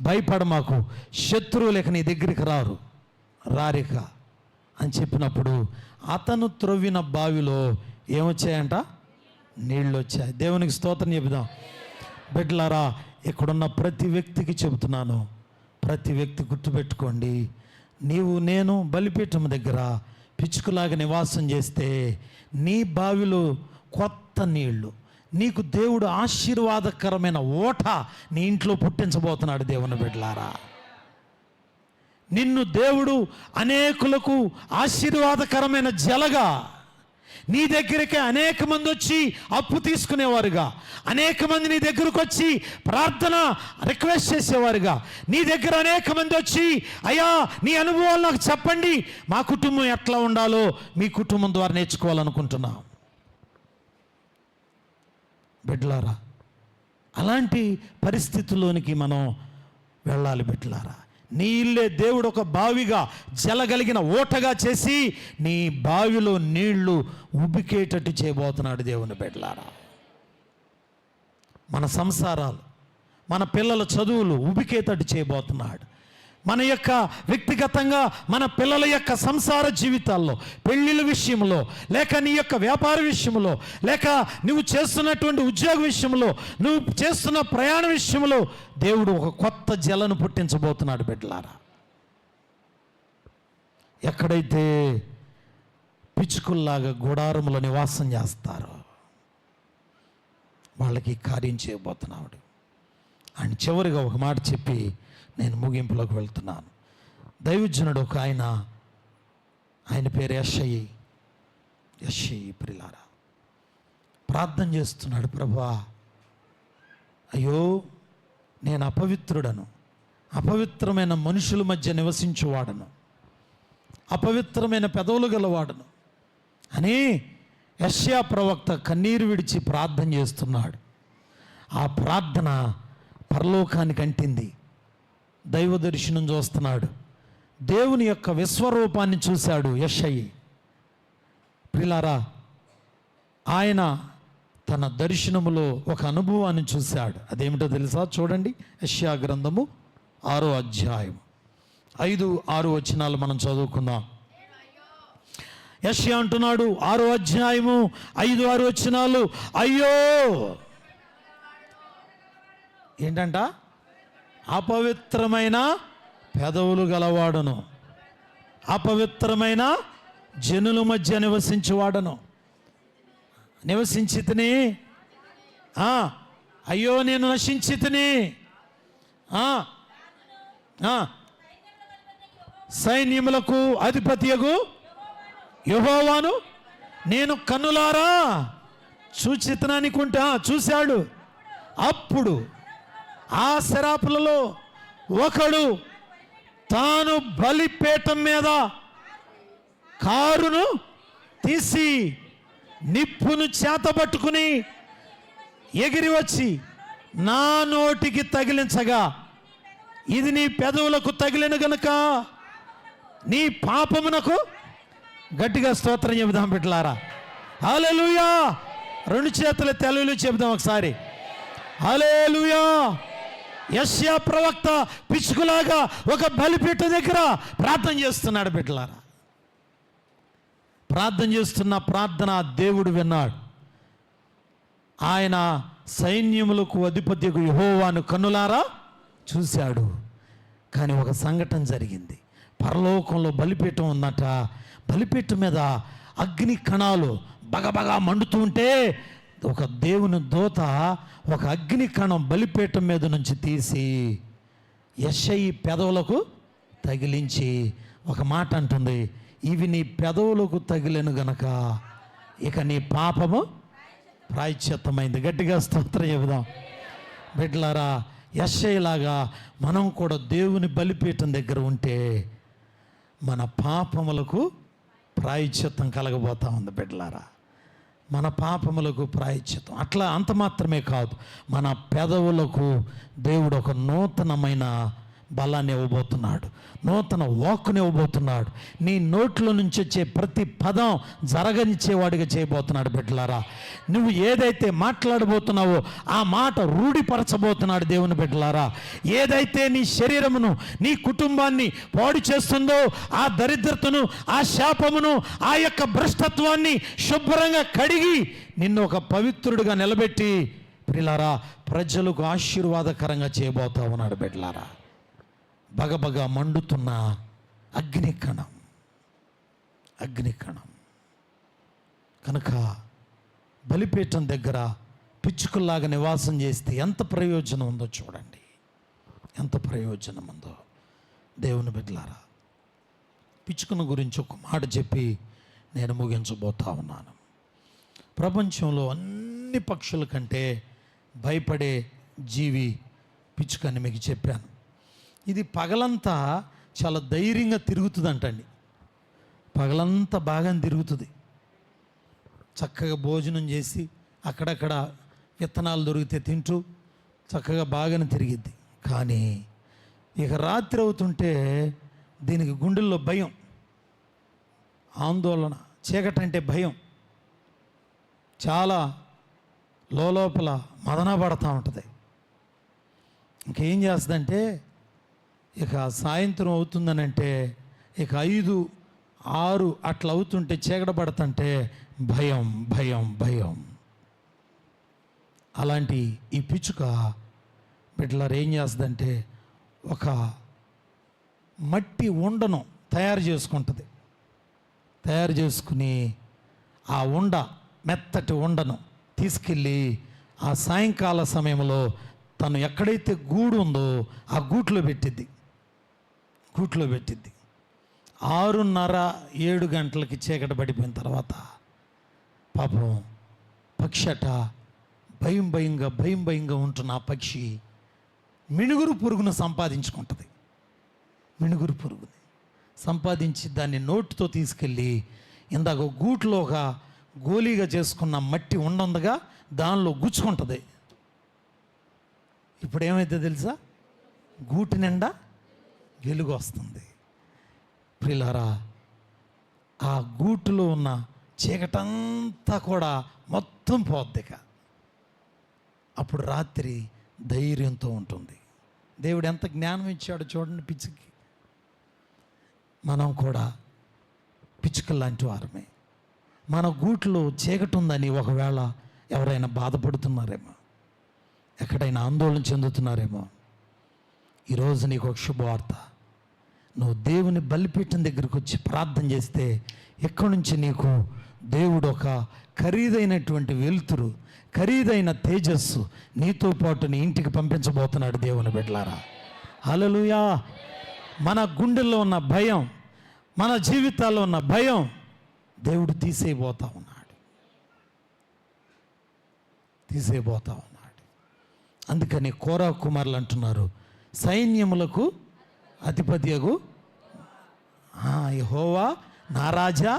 భయపడమాకు, శత్రువులేక నీ దగ్గరికి రారిక అని చెప్పినప్పుడు అతను త్రవ్విన బావిలో ఏమొచ్చాయంట? నీళ్ళు వచ్చాయి. దేవునికి స్తోత్రం చెబుదాం. బిడ్డలారా, ఇక్కడున్న ప్రతి వ్యక్తికి చెబుతున్నాను, ప్రతి వ్యక్తి గుర్తుపెట్టుకోండి, నీవు నేను బలిపీఠం దగ్గర పిచ్చుకులాగా నివాసం చేస్తే నీ బావిలో కొత్త నీళ్లు, నీకు దేవుడు ఆశీర్వాదకరమైన ఓట నీ ఇంట్లో పుట్టించబోతున్నాడు. దేవుని బిడ్డలారా, నిన్ను దేవుడు అనేకులకు ఆశీర్వాదకరమైన జలగా, నీ దగ్గరికి అనేక మంది వచ్చి అప్పు తీసుకునేవారుగా, అనేక మంది నీ దగ్గరకు వచ్చి ప్రార్థన రిక్వెస్ట్ చేసేవారుగా, నీ దగ్గర అనేక మంది వచ్చి అయ్యా నీ అనుభవాలు నాకు చెప్పండి, మా కుటుంబం ఎట్లా ఉండాలో మీ కుటుంబం ద్వారా నేర్చుకోవాలనుకుంటున్నా. బిడ్డలారా, అలాంటి పరిస్థితుల్లోనికి మనం వెళ్ళాలి. బిడ్డలారా, నీ ఇల్లే దేవుడు ఒక బావిగా జలగలిగిన ఓటగా చేసి నీ బావిలో నీళ్లు ఉబికేటట్టు చేయబోతున్నాడు. దేవుని బిడ్డలారా, మన సంసారాలు, మన పిల్లల చదువులు ఉబికేటట్టు చేయబోతున్నాడు. మన యొక్క వ్యక్తిగతంగా మన పిల్లల యొక్క సంసార జీవితాల్లో, పెళ్ళిళ్ళ విషయంలో, లేక నీ యొక్క వ్యాపార విషయంలో, లేక నువ్వు చేస్తున్నటువంటి ఉద్యోగ విషయంలో, నువ్వు చేస్తున్న ప్రయాణ విషయంలో దేవుడు ఒక కొత్త జలను పుట్టించబోతున్నాడు. బిడ్డలారా, ఎక్కడైతే పిచ్చుకుల్లాగా గుడారములో నివాసం చేస్తారో వాళ్ళకి కార్యం చేయబోతున్నాడు. అండ్ చివరిగా ఒక మాట చెప్పి నేను ముగింపులోకి వెళ్తున్నాను. దైవజనుడు ఒక ఆయన పేరు యెషయి ప్రియులారా ప్రార్థన చేస్తున్నాడు. ప్రభువా, అయ్యో నేను అపవిత్రుడను, అపవిత్రమైన మనుషుల మధ్య నివసించువాడను, అపవిత్రమైన పెదవులు గలవాడను అని యెషయా ప్రవక్త కన్నీరు విడిచి ప్రార్థన చేస్తున్నాడు. ఆ ప్రార్థన పరలోకానికి అంటింది. దైవ దర్శనం చూస్తున్నాడు. దేవుని యొక్క విశ్వరూపాన్ని చూశాడు యెషయి. ప్రియులారా, ఆయన తన దర్శనములో ఒక అనుభవాన్ని చూశాడు. అదేమిటో తెలుసా? చూడండి, యెషయా గ్రంథము 6వ అధ్యాయం 5, 6 వచనాలు మనం చదువుకుందాం. యెషయా అంటున్నాడు, 6వ అధ్యాయము 5, 6 వచనాలు, అయ్యో ఏంటంట? అపవిత్రమైన పెదవులు గలవాడను, అపవిత్రమైన జనుల మధ్య నివసించువాడను. నివసించితిని, అయ్యో నేను నశించితిని, సైన్యములకు అధిపతియగు యెహోవాను నేను కన్నులారా చూచితననుకుంటా. చూశాడు. అప్పుడు ఆ శరాపులలో ఒకడు తాను బలిపీఠం మీద కారును తీసి నిప్పును చేతబట్టుకుని ఎగిరి వచ్చి నా నోటికి తగిలించగా, ఇది నీ పెదవులకు తగిలిన గనుక నీ పాపమునకు, గట్టిగా స్తోత్రం చెబుదాం బిడ్డలారా. హల్లెలూయా. 2 చేతుల తెలుగులు చెబుదాం ఒకసారి. హల్లెలూయా. యెషయా ప్రవక్త పిచ్చుకులాగా ఒక బలిపీఠ దగ్గర ప్రార్థన చేస్తున్నాడు బిడ్డలారా. ప్రార్థన చేస్తున్న ప్రార్థన దేవుడు విన్నాడు. ఆయన సైన్యములకు అధిపతియగు యెహోవాను కన్నులారా చూశాడు. కానీ ఒక సంఘటన జరిగింది. పరలోకంలో బలిపీఠం ఉందట. బలిపీఠం మీద అగ్ని కణాలు బగబగా మండుతూ ఉంటే ఒక దేవుని దూత ఒక అగ్ని కణం బలిపీఠం మీద నుంచి తీసి యెషయి పెదవులకు తగిలించి ఒక మాట అంటుంది, ఇవి నీ పెదవులకు తగిలిన గనక ఇక నీ పాపము ప్రాయశ్చిత్తమైంది. గట్టిగా స్తోత్రం చెబుదాం బిడ్డలారా. యెషయిలాగా మనం కూడా దేవుని బలిపీఠం దగ్గర ఉంటే మన పాపములకు ప్రాయశ్చిత్తం కలగబోతా ఉంది బిడ్డలారా. మన పాపములకు ప్రాయశ్చిత్తం. అట్లా అంత మాత్రమే కాదు, మన పెదవులకు దేవుడు ఒక నూతనమైన బలాన్ని ఇవ్వబోతున్నాడు, నూతన వాక్కుని ఇవ్వబోతున్నాడు. నీ నోట్లో నుంచి వచ్చే ప్రతి పదం జరగనిచ్చేవాడిగా చేయబోతున్నాడు బిడ్డలారా. నువ్వు ఏదైతే మాట్లాడబోతున్నావో ఆ మాట రూఢిపరచబోతున్నాడు దేవుని బిడ్డలారా. ఏదైతే నీ శరీరమును, నీ కుటుంబాన్ని పాడు చేస్తుందో ఆ దరిద్రతను, ఆ శాపమును, ఆ యొక్క భ్రష్టత్వాన్ని శుభ్రంగా కడిగి నిన్ను ఒక పవిత్రుడిగా నిలబెట్టి ప్రియులారా ప్రజలకు ఆశీర్వాదకరంగా చేయబోతా ఉన్నాడు బిడ్డలారా. బగబగ మండుతున్న అగ్నికణం, అగ్నికణం కనుక బలిపీఠం దగ్గర పిచ్చుకల్లాగా నివాసం చేస్తే ఎంత ప్రయోజనం ఉందో చూడండి, ఎంత ప్రయోజనం ఉందో దేవుని బిడ్డలారా. పిచ్చుకను గురించి ఒక మాట చెప్పి నేను ముగించబోతా ఉన్నాను. ప్రపంచంలో అన్ని పక్షుల కంటే భయపడే జీవి పిచ్చుకని మీకు చెప్పాను. ఇది పగలంతా చాలా ధైర్యంగా తిరుగుతుందంటండి. పగలంతా బాగా తిరుగుతుంది, చక్కగా భోజనం చేసి అక్కడక్కడ విత్తనాలు దొరికితే తింటూ చక్కగా బాగానే తిరిగిద్ది. కానీ ఇక రాత్రి అవుతుంటే దీనికి గుండెల్లో భయం, ఆందోళన, చీకటంటే భయం, చాలా లోపల మదన పడుతూ ఉంటుంది. ఇంకేం చేస్తుందంటే ఇక సాయంత్రం అవుతుందనంటే ఇక 5, 6 అట్లా అవుతుంటే చీకట పడుతుంటే భయం భయం భయం. అలాంటి ఈ పిచ్చుక బిడ్డలారు ఏం చేస్తుందంటే ఒక మట్టి ఉండను తయారు చేసుకుంటుంది. తయారు చేసుకుని ఆ ఉండ, మెత్తటి ఉండను తీసుకెళ్ళి ఆ సాయంకాల సమయంలో తను ఎక్కడైతే గూడు ఉందో ఆ గూట్లో పెట్టిద్ది. 6:30, 7 గంటలకి చీకటి పడిపోయిన తర్వాత పాపం పక్షట భయం భయంగా ఉంటున్న ఆ పక్షి మినుగురు పురుగును సంపాదించుకుంటుంది. మినుగురు పురుగుని సంపాదించి దాన్ని నోటితో తీసుకెళ్ళి ఇందాక గూట్లో ఒక గోలీగా చేసుకున్న మట్టి ఉండగా దానిలో గుచ్చుకుంటుంది. ఇప్పుడు ఏమైతే తెలుసా? గూటి నిండా వెలుగు వస్తుంది. ప్రియులారా, ఆ గూటులో ఉన్న చీకటంతా కూడా మొత్తం పోద్దిక. అప్పుడు రాత్రి ధైర్యంతో ఉంటుంది. దేవుడు ఎంత జ్ఞానం ఇచ్చాడో చూడండి పిచ్చికి. మనం కూడా పిచ్చుక లాంటి వారమే. మన గూట్లో చీకటి ఉందని ఒకవేళ ఎవరైనా బాధపడుతున్నారేమో, ఎక్కడైనా ఆందోళన చెందుతున్నారేమో, ఈరోజు నీకు ఒక శుభవార్త. నువ్వు దేవుని బలిపీఠం దగ్గరికి వచ్చి ప్రార్థన చేస్తే ఎక్కడి నుంచి నీకు దేవుడు ఒక ఖరీదైనటువంటి వెలుతురు, ఖరీదైన తేజస్సు నీతో పాటు నీ ఇంటికి పంపించబోతున్నాడు దేవుని బిడ్డలారా. హల్లెలూయా. మన గుండెల్లో ఉన్న భయం, మన జీవితాల్లో ఉన్న భయం దేవుడు తీసేయబోతా ఉన్నాడు. అందుకని కోరా కుమారులు అంటున్నారు, సైన్యములకు అధిపతియగు యెహోవా నా రాజా.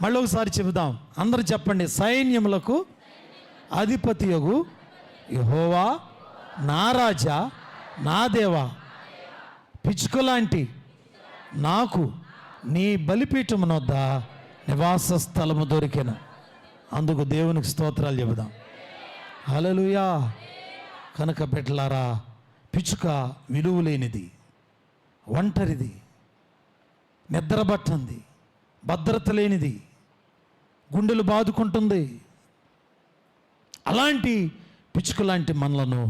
మళ్ళీ ఒకసారి చెబుదాం, అందరూ చెప్పండి. సైన్యములకు అధిపతియగు యెహోవా నా రాజా, నా దేవా, పిచ్చుకలాంటి నాకు నీ బలిపీఠము వద్ద నివాస స్థలము దొరికెను. అందుకు దేవునికి స్తోత్రాలు చెబుదాం. హల్లెలూయా. కనుక బిడ్డలారా, పిచ్చుక విలువలేనిది, ఒంటరిది, నిద్రబట్టంది, భద్రత లేనిది, గుండెలు బాదుకుంటుంది. అలాంటి పిచ్చుక లాంటి మనలను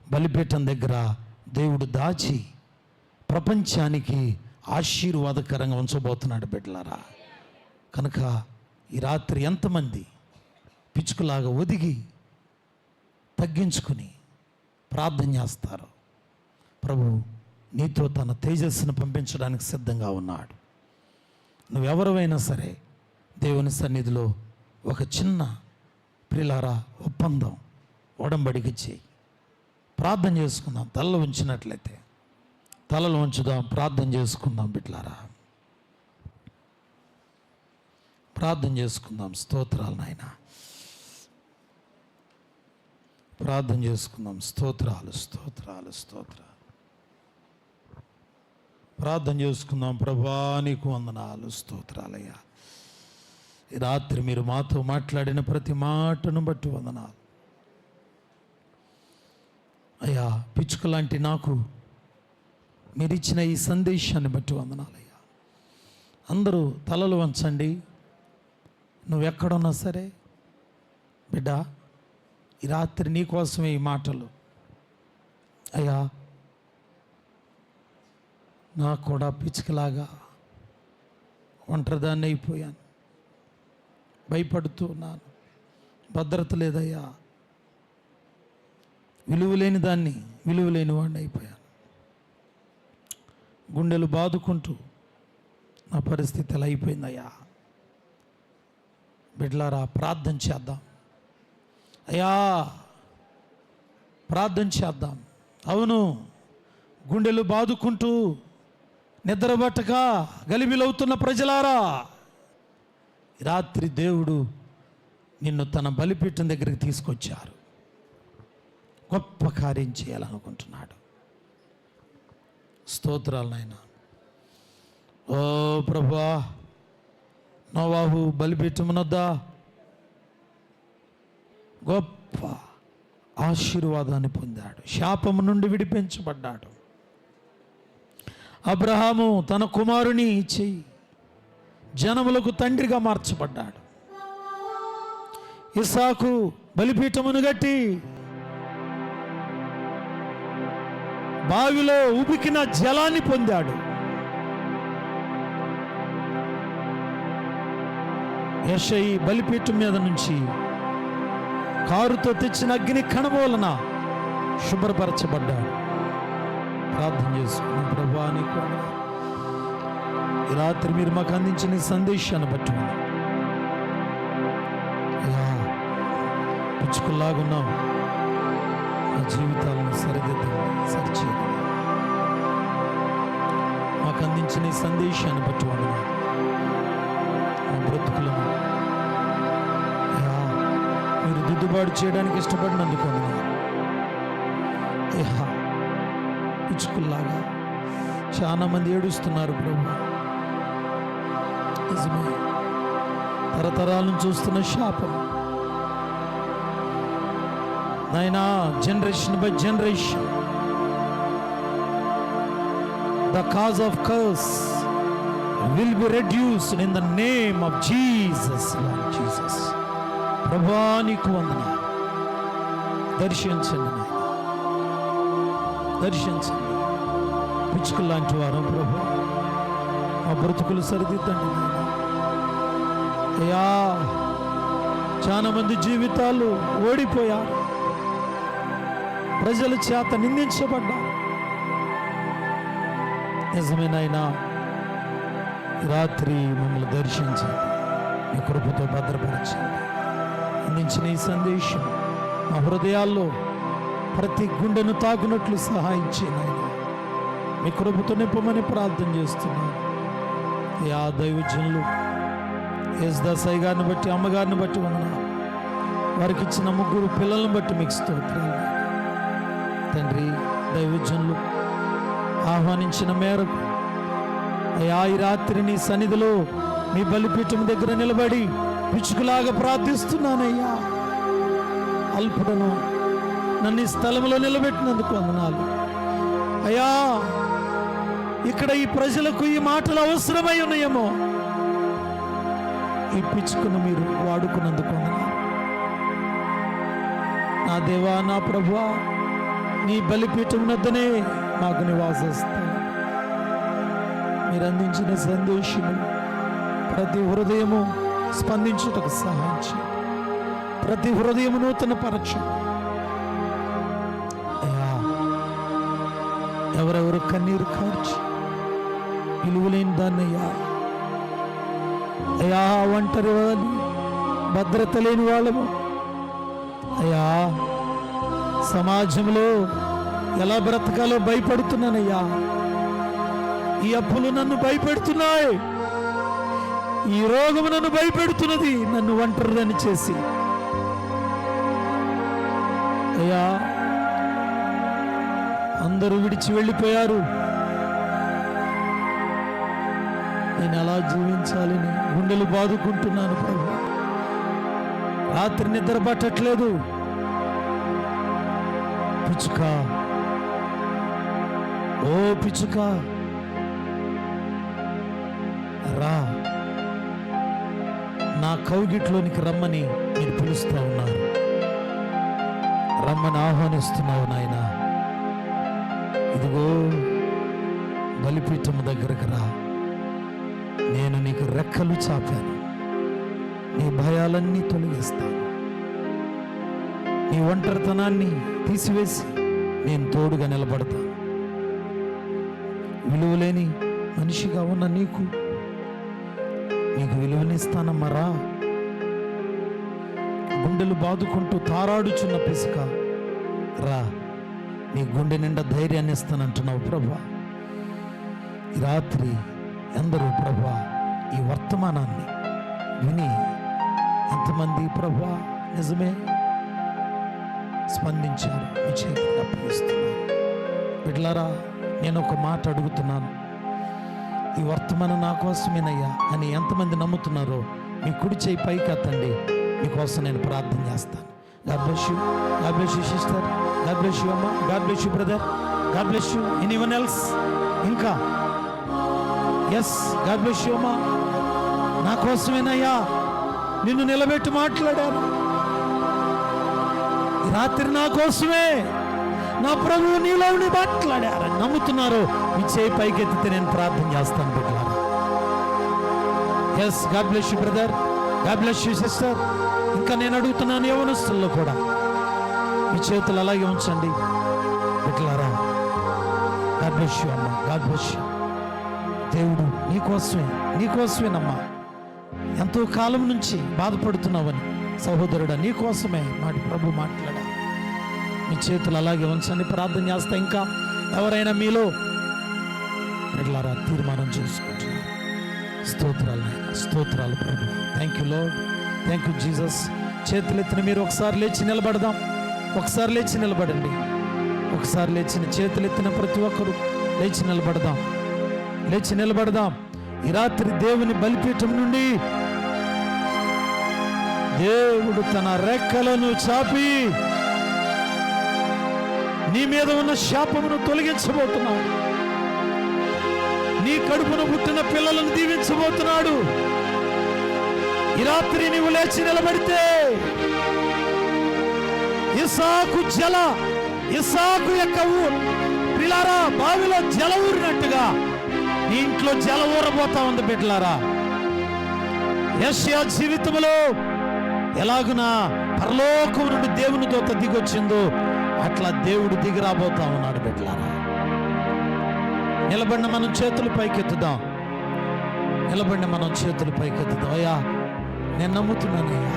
బలిపీఠం దగ్గర దేవుడు దాచి ప్రపంచానికి ఆశీర్వాదకరంగా ఉంచబోతున్నాడు బిడ్డలారా. కనుక ఈ రాత్రి ఎంతమంది పిచ్చుకలాగా ఒదిగి తగ్గించుకుని ప్రార్థన చేస్తారు? ప్రభు నీతో తన తేజస్సును పంపించడానికి సిద్ధంగా ఉన్నాడు. నువ్వెవరైనా సరే దేవుని సన్నిధిలో ఒక చిన్న ప్రిలారా ఒప్పందం, ఒడంబడికి చేయి. ప్రార్థన చేసుకుందాం. తలలో ఉంచినట్లయితే తలలో ఉంచుదాం, ప్రార్థన చేసుకుందాం బిడ్డలారా. ప్రార్థన చేసుకుందాం. స్తోత్రాలు నాయన, ప్రార్థన చేసుకుందాం. స్తోత్రాలు స్తోత్రాలు స్తోత్రాలు. ప్రార్థన చేసుకుందాం. ప్రభా నీకు వందనాలు, స్తోత్రాలయ్యా. ఈ రాత్రి మీరు మాతో మాట్లాడిన ప్రతి మాటను బట్టి వందనాలు అయ్యా. పిచ్చుక లాంటి నాకు మీరు ఇచ్చిన ఈ సందేశాన్ని బట్టి వందనాలయ్యా. అందరూ తలలు వంచండి. నువ్వెక్కడున్నా సరే బిడ్డ, ఈ రాత్రి నీ కోసమే ఈ మాటలు. అయ్యా, నాకు కూడా పిచ్చుకలాగా ఒంటరిదాన్ని అయిపోయాను, భయపడుతూ ఉన్నాను, భద్రత లేదయ్యా, విలువలేని దాన్ని విలువలేని వాడిని అయిపోయాను, గుండెలు బాదుకుంటూ నా పరిస్థితి ఎలా అయిపోయిందయ్యా. బిడ్డలారా, ప్రార్థన చేద్దాం అయ్యా, ప్రార్థన చేద్దాం. అవును, గుండెలు బాదుకుంటూ నిద్రబట్టక గలిబిలవుతున్న ప్రజలారా, రాత్రి దేవుడు నిన్ను తన బలిపీఠం దగ్గరికి తీసుకొచ్చారు. గొప్ప కార్యం చేయాలనుకుంటున్నాడు. స్తోత్రాలు నాయన. ఓ ప్రభువా, నోవాహు బలిపీఠమునొద్ద గొప్ప ఆశీర్వాదాన్ని పొందాడు, శాపము నుండి విడిపించబడ్డాడు. అబ్రహాము తన కుమారుని ఇచ్చి జనములకు తండ్రిగా మార్చబడ్డాడు. ఇస్సాకు బలిపీఠమును గట్టి బావిలో ఉబికిన జలాన్ని పొందాడు. యెషయి బలిపీఠం మీద నుంచి కారుతో తెచ్చిన అగ్ని కణమూలన శుభ్రపరచబడ్డాడు. ప్రార్థన చేసుకున్నాం. ప్రభువా నీకు వందనాలు. ఈ రాత్రి మీరు మాకు అందించిన ఈ సందేశాన్ని బట్టి అయ్యా, పిచ్చుకల్లాగున్నాం, మా జీవితాలను సరిదిద్దండి, సరిచేయండి. మాకు అందించిన ఈ సందేశాన్ని బట్టి వందనాలు. మా బ్రతుకులను అయ్యా మీరు దిద్దుబాటు చేయడానికి ఇష్టపడినందుకు వందనాలు. అయ్యా, పిచ్చుకల్లాగా చాలా మంది ఏడుస్తున్నారు ప్రభు. నిజమే, తరతరాలను చూస్తున్న శాపం నాయనా, generation by generation the cause of curse will be reduced in the name of Jesus, Lord Jesus. ప్రభువా నీకు వందనాలు. దర్శించండి నాయన, దర్శించండి. పిచ్చుకలు లాంటి వారు ప్రభు, మా బ్రతుకులు సరిదిద్దండి నాయన. అయ్యా, చాలా మంది జీవితాలు ఓడిపోయారు, ప్రజల చేత నిందించబడ్డారు. నిజమేనైనా రాత్రి మమ్మల్ని దర్శించండి, మీ కృపతో భద్రపరచండి. అందించిన ఈ సందేశం మా హృదయాల్లో ప్రతి గుండెను తాకునట్లు సహాయం చేయండి. మీ కృపతో నింపమని ప్రార్థన చేస్తున్నాను. యా దైవజనులు యేసుదాసయ్య గారిని బట్టి, అమ్మగారిని బట్టి వందనాలు. వారికి ఇచ్చిన 3 పిల్లలను బట్టి మీకు స్తోత్రాలు తండ్రి. దైవజనులు ఆహ్వానించిన మేరకు అయ్యా, ఈ రాత్రి నీ సన్నిధిలో మీ బలిపీఠం దగ్గర నిలబడి పిచ్చుకలాగా ప్రార్థిస్తున్నానయ్యా. అల్పుడను నన్ను ఈ స్థలంలో నిలబెట్టినందుకు వందనాలు అయ్యా. ఇక్కడ ఈ ప్రజలకు ఈ మాటలు అవసరమై ఉన్నాయేమో, ఈ పిచ్చుకను మీరు వాడుకున్నందుకు వందనాలు. నా దేవా, నా ప్రభువా, నీ బలిపీఠం వద్దనే మాకు నివాసస్థలం. మీరు అందించిన సందేశము ప్రతి హృదయము స్పందించుటకు సహాయం చేయండి. ప్రతి హృదయము నూతన పరచండి అయ్యా. ఎవరెవరు కన్నీరు కార్చి విలువలేని దాన్ని అయ్యా, ఒంటరి వాళ్ళు, భద్రత లేని వాళ్ళము అయ్యా, సమాజంలో ఎలా బ్రతకాలో భయపడుతున్నానయ్యా. ఈ అప్పులు నన్ను భయపెడుతున్నాయి, ఈ రోగం నన్ను భయపెడుతున్నది, నన్ను ఒంటరిదని చేసి అయ్యా. అందరూ విడిచి వెళ్ళిపోయారు, నేను ఎలా జీవించాలని గుండెలు బాదుకుంటున్నాను ప్రభు. రాత్రి నిద్ర పట్టట్లేదు. పిచ్చుక, ఓ పిచ్చుక రా, నా కౌగిట్లోనికి రమ్మని మీరు పిలుస్తూ ఉన్నారు, రమ్మని ఆహ్వానిస్తున్నావు నాయన. ఇదిగో బలిపీఠం దగ్గరకు రా, నేను నీకు రెక్కలు చాపాను, నీ భయాలన్నీ తొలగిస్తాను, నీ ఒంటరితనాన్ని తీసివేసి నేను తోడుగా నిలబడతాను. విలువలేని మనిషిగా ఉన్న నీకు విలువనిస్తానమ్మా. రా, గుండెలు బాదుకుంటూ తారాడుచున్న పిసుక రా, నీ గుండె నిండా ధైర్యాన్ని ఇస్తానంటున్నావు ప్రభా. ఈ రాత్రి ఎందరూ ప్రభా ఈ వర్తమానాన్ని విని ఎంతమంది ప్రభా నిజమే స్పందించారు, మీ చేతికి అప్పగిస్తున్నాను. బిడ్డలారా, నేను ఒక మాట అడుగుతున్నాను, ఈ వర్తమానం నా కోసమేనయ్యా అని ఎంతమంది నమ్ముతున్నారో మీ కుడి చేయి పైకి ఎత్తండి, మీకోసం నేను ప్రార్థన చేస్తాను. God bless you, God bless you sister, God bless you అమ్మ, God bless you brother, God bless you anyone else. ఇంకా ఎస్, గాడ్ బ్లెస్ యూ అమ్మ. నా కోసమేనయ్యా నిన్ను నిలబెట్టి మాట్లాడాను, ఈ రాత్రి నా కోసమే నా ప్రభువు నీలో మాట్లాడారని నమ్ముతున్నారు. మీ చేయి పైకి ఎత్తితే నేను ప్రార్థన చేస్తాను బిడ్డలారా. Yes, God bless you brother, God bless you sister. ఇంకా నేను అడుగుతున్నాను యవనస్తుల్లో కూడా మీ చేతులు అలాగే ఉంచండి బిడ్డలారా. గాడ్ బ్లెస్ యూ అమ్మా, గాడ్ బ్లెస్ యూ. దేవుడు నీకోసమేనమ్మా, ఎంతో కాలం నుంచి బాధపడుతున్నావని సహోదరుడా, నీకోసమే ప్రభు మాట్లాడా. మీ చేతులు అలాగే ఉంచండి, ప్రార్థన చేస్తా. ఇంకా ఎవరైనా మీలో బిడ్డలారా తీర్మానం చేసుకుంటున్నారు. స్తోత్రాలు నాయనా, స్తోత్రాలు ప్రభు. Thank you Lord, thank you Jesus. చేతులెత్తిన మీరు ఒకసారి లేచి నిలబడదాం, ఒకసారి లేచి నిలబడండి. ఒకసారి లేచిన చేతులెత్తిన ప్రతి ఒక్కరూ లేచి నిలబడదాం, లేచి నిలబడదాం. ఈ రాత్రి దేవుని బలిపీఠం నుండి దేవుడు తన రెక్కలను చాపి నీ మీద ఉన్న శాపమును తొలగించబోతున్నాడు. నీ కడుపును పుట్టిన పిల్లలను దీవించబోతున్నాడు. ఈ రాత్రి నీవు లేచి నిలబడితే ఇసాకు యొక్క పిల్లారా బావిలో జల ఊరినట్టుగా నీ ఇంట్లో జల ఊరబోతా ఉంది బిడ్డలారా. యెషయా జీవితంలో ఎలాగునా పరలోకం నుండి దేవుని దూత దిగొచ్చిందో అట్లా దేవుడు దిగిరాబోతా ఉన్నాడు బిడ్డలారా. నిలబడిన మనం చేతులు పైకెత్తుదాం. అయ్యా నేను నమ్ముతున్నానయ్యా,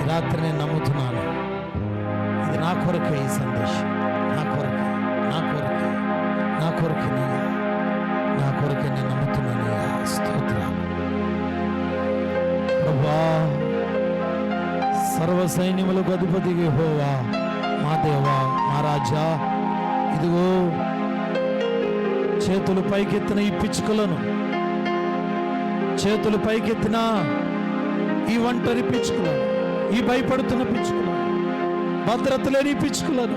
ఈ రాత్రి నేను నమ్ముతున్నాను. ఇది నా కొరకే, ఈ సందేశం నా కొరకే నేను నమ్ముతున్నానయ్యా. స్తోత్రాలు ప్రభువా. సర్వ సైన్యములకు అధిపతి యెహోవా, మా దేవా, మా రాజా, ఇదిగో చేతులు పైకెత్తిన ఈ పిచ్చుకలను, చేతులు పైకెత్తిన ఈ ఒంటరి పిచ్చుకలను, ఈ భయపడుతున్న పిచ్చుకలను, భద్రత లేని పిచ్చుకలను,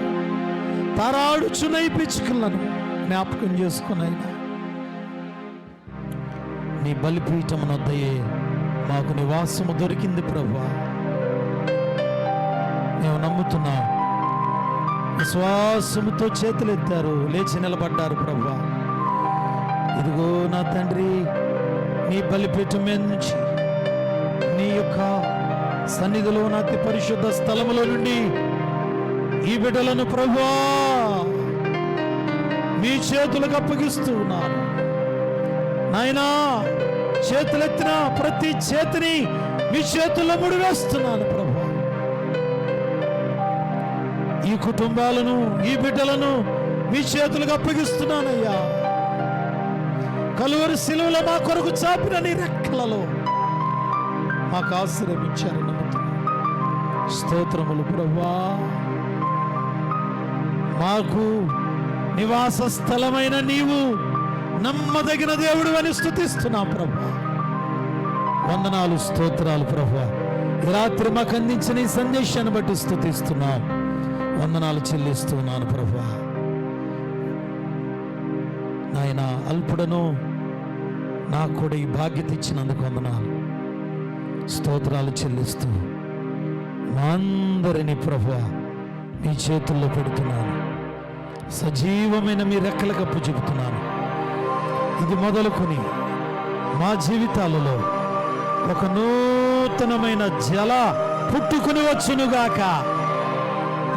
తారాడుచున్న ఈ పిచ్చుకలను జ్ఞాపకం చేసుకునైనా నీ బలిపీఠమునొద్దయే మాకు నివాసము దొరికింది ప్రభువా. మేము నమ్ముతున్నాం. విశ్వాసముతో చేతులెత్తారు, లేచి నిలబడ్డారు ప్రభువా. ఇదిగో నా తండ్రి, నీ బలిపీఠం మీద నుంచి, నీ యొక్క సన్నిధిలో ఉన్న అతి పరిశుద్ధ స్థలములో నుండి ఈ బిడ్డలను ప్రభువా మీ చేతులకు అప్పగిస్తూ ఉన్నాను నాయనా. చేతులెత్తిన ప్రతి చేతిని మీ చేతుల్లో ముడివేస్తున్నాను ప్రభువా. ఈ కుటుంబాలను, ఈ బిడ్డలను మీ చేతులకు అప్పగిస్తున్నానయ్యా. కలువరి శిలువలో మా కొరకు చాపిన నీ రెక్కలలో మాకు ఆశ్రయించారు నమ్ముతున్నాను. స్తోత్రములు ప్రభువా. మాకు నివాస స్థలమైన నీవు నమ్మదగిన దేవుడు అని స్తుతిస్తున్నాం ప్రభువా. వందనాలు, స్తోత్రాలు ప్రభువా. ఈ రాత్రి మాకు అందించిన ఈ సందేశాన్ని బట్టి స్తుతిస్తున్నాం, వందనాలు చెల్లిస్తున్నాను ప్రభువా. నాయన అల్పుడను నాకు కూడా ఈ బాధ్యత ఇచ్చినందుకు వందనాలు, స్తోత్రాలు చెల్లిస్తూ మా అందరినీ ప్రభువా మీ చేతుల్లో పెడుతున్నాను. సజీవమైన మీ రెక్కల కప్పు చెబుతున్నాను. ఇది మొదలుకొని మా జీవితాలలో ఒక నూతనమైన జల పుట్టుకుని వచ్చునుగాక.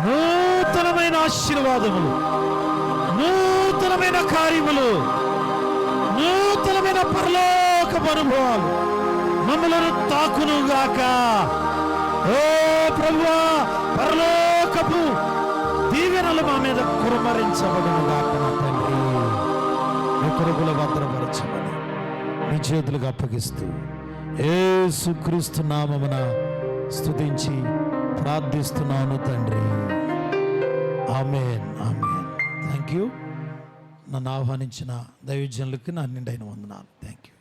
నూతనమైన ఆశీర్వాదములు, నూతనమైన కార్యములు, నూతనమైన పరలోకపు అనుభవాలు మమ్మలను తాకునుగాక. ఓ ప్రభువా, పరలోకపు దీవెనలు మా మీద కురమరించబడునుగాక. నా తండ్రి, మీ కొరకుల భద్రపరచమని మీ చేతులకు అప్పగిస్తూ యేసుక్రీస్తు నామమున స్తుతించి ప్రార్థిస్తున్నాను తండ్రి. Amen, amen. Thank you. నన్ను ఆహ్వానించిన దైవజనులకి నా నిండైన వందనాలు. Thank you.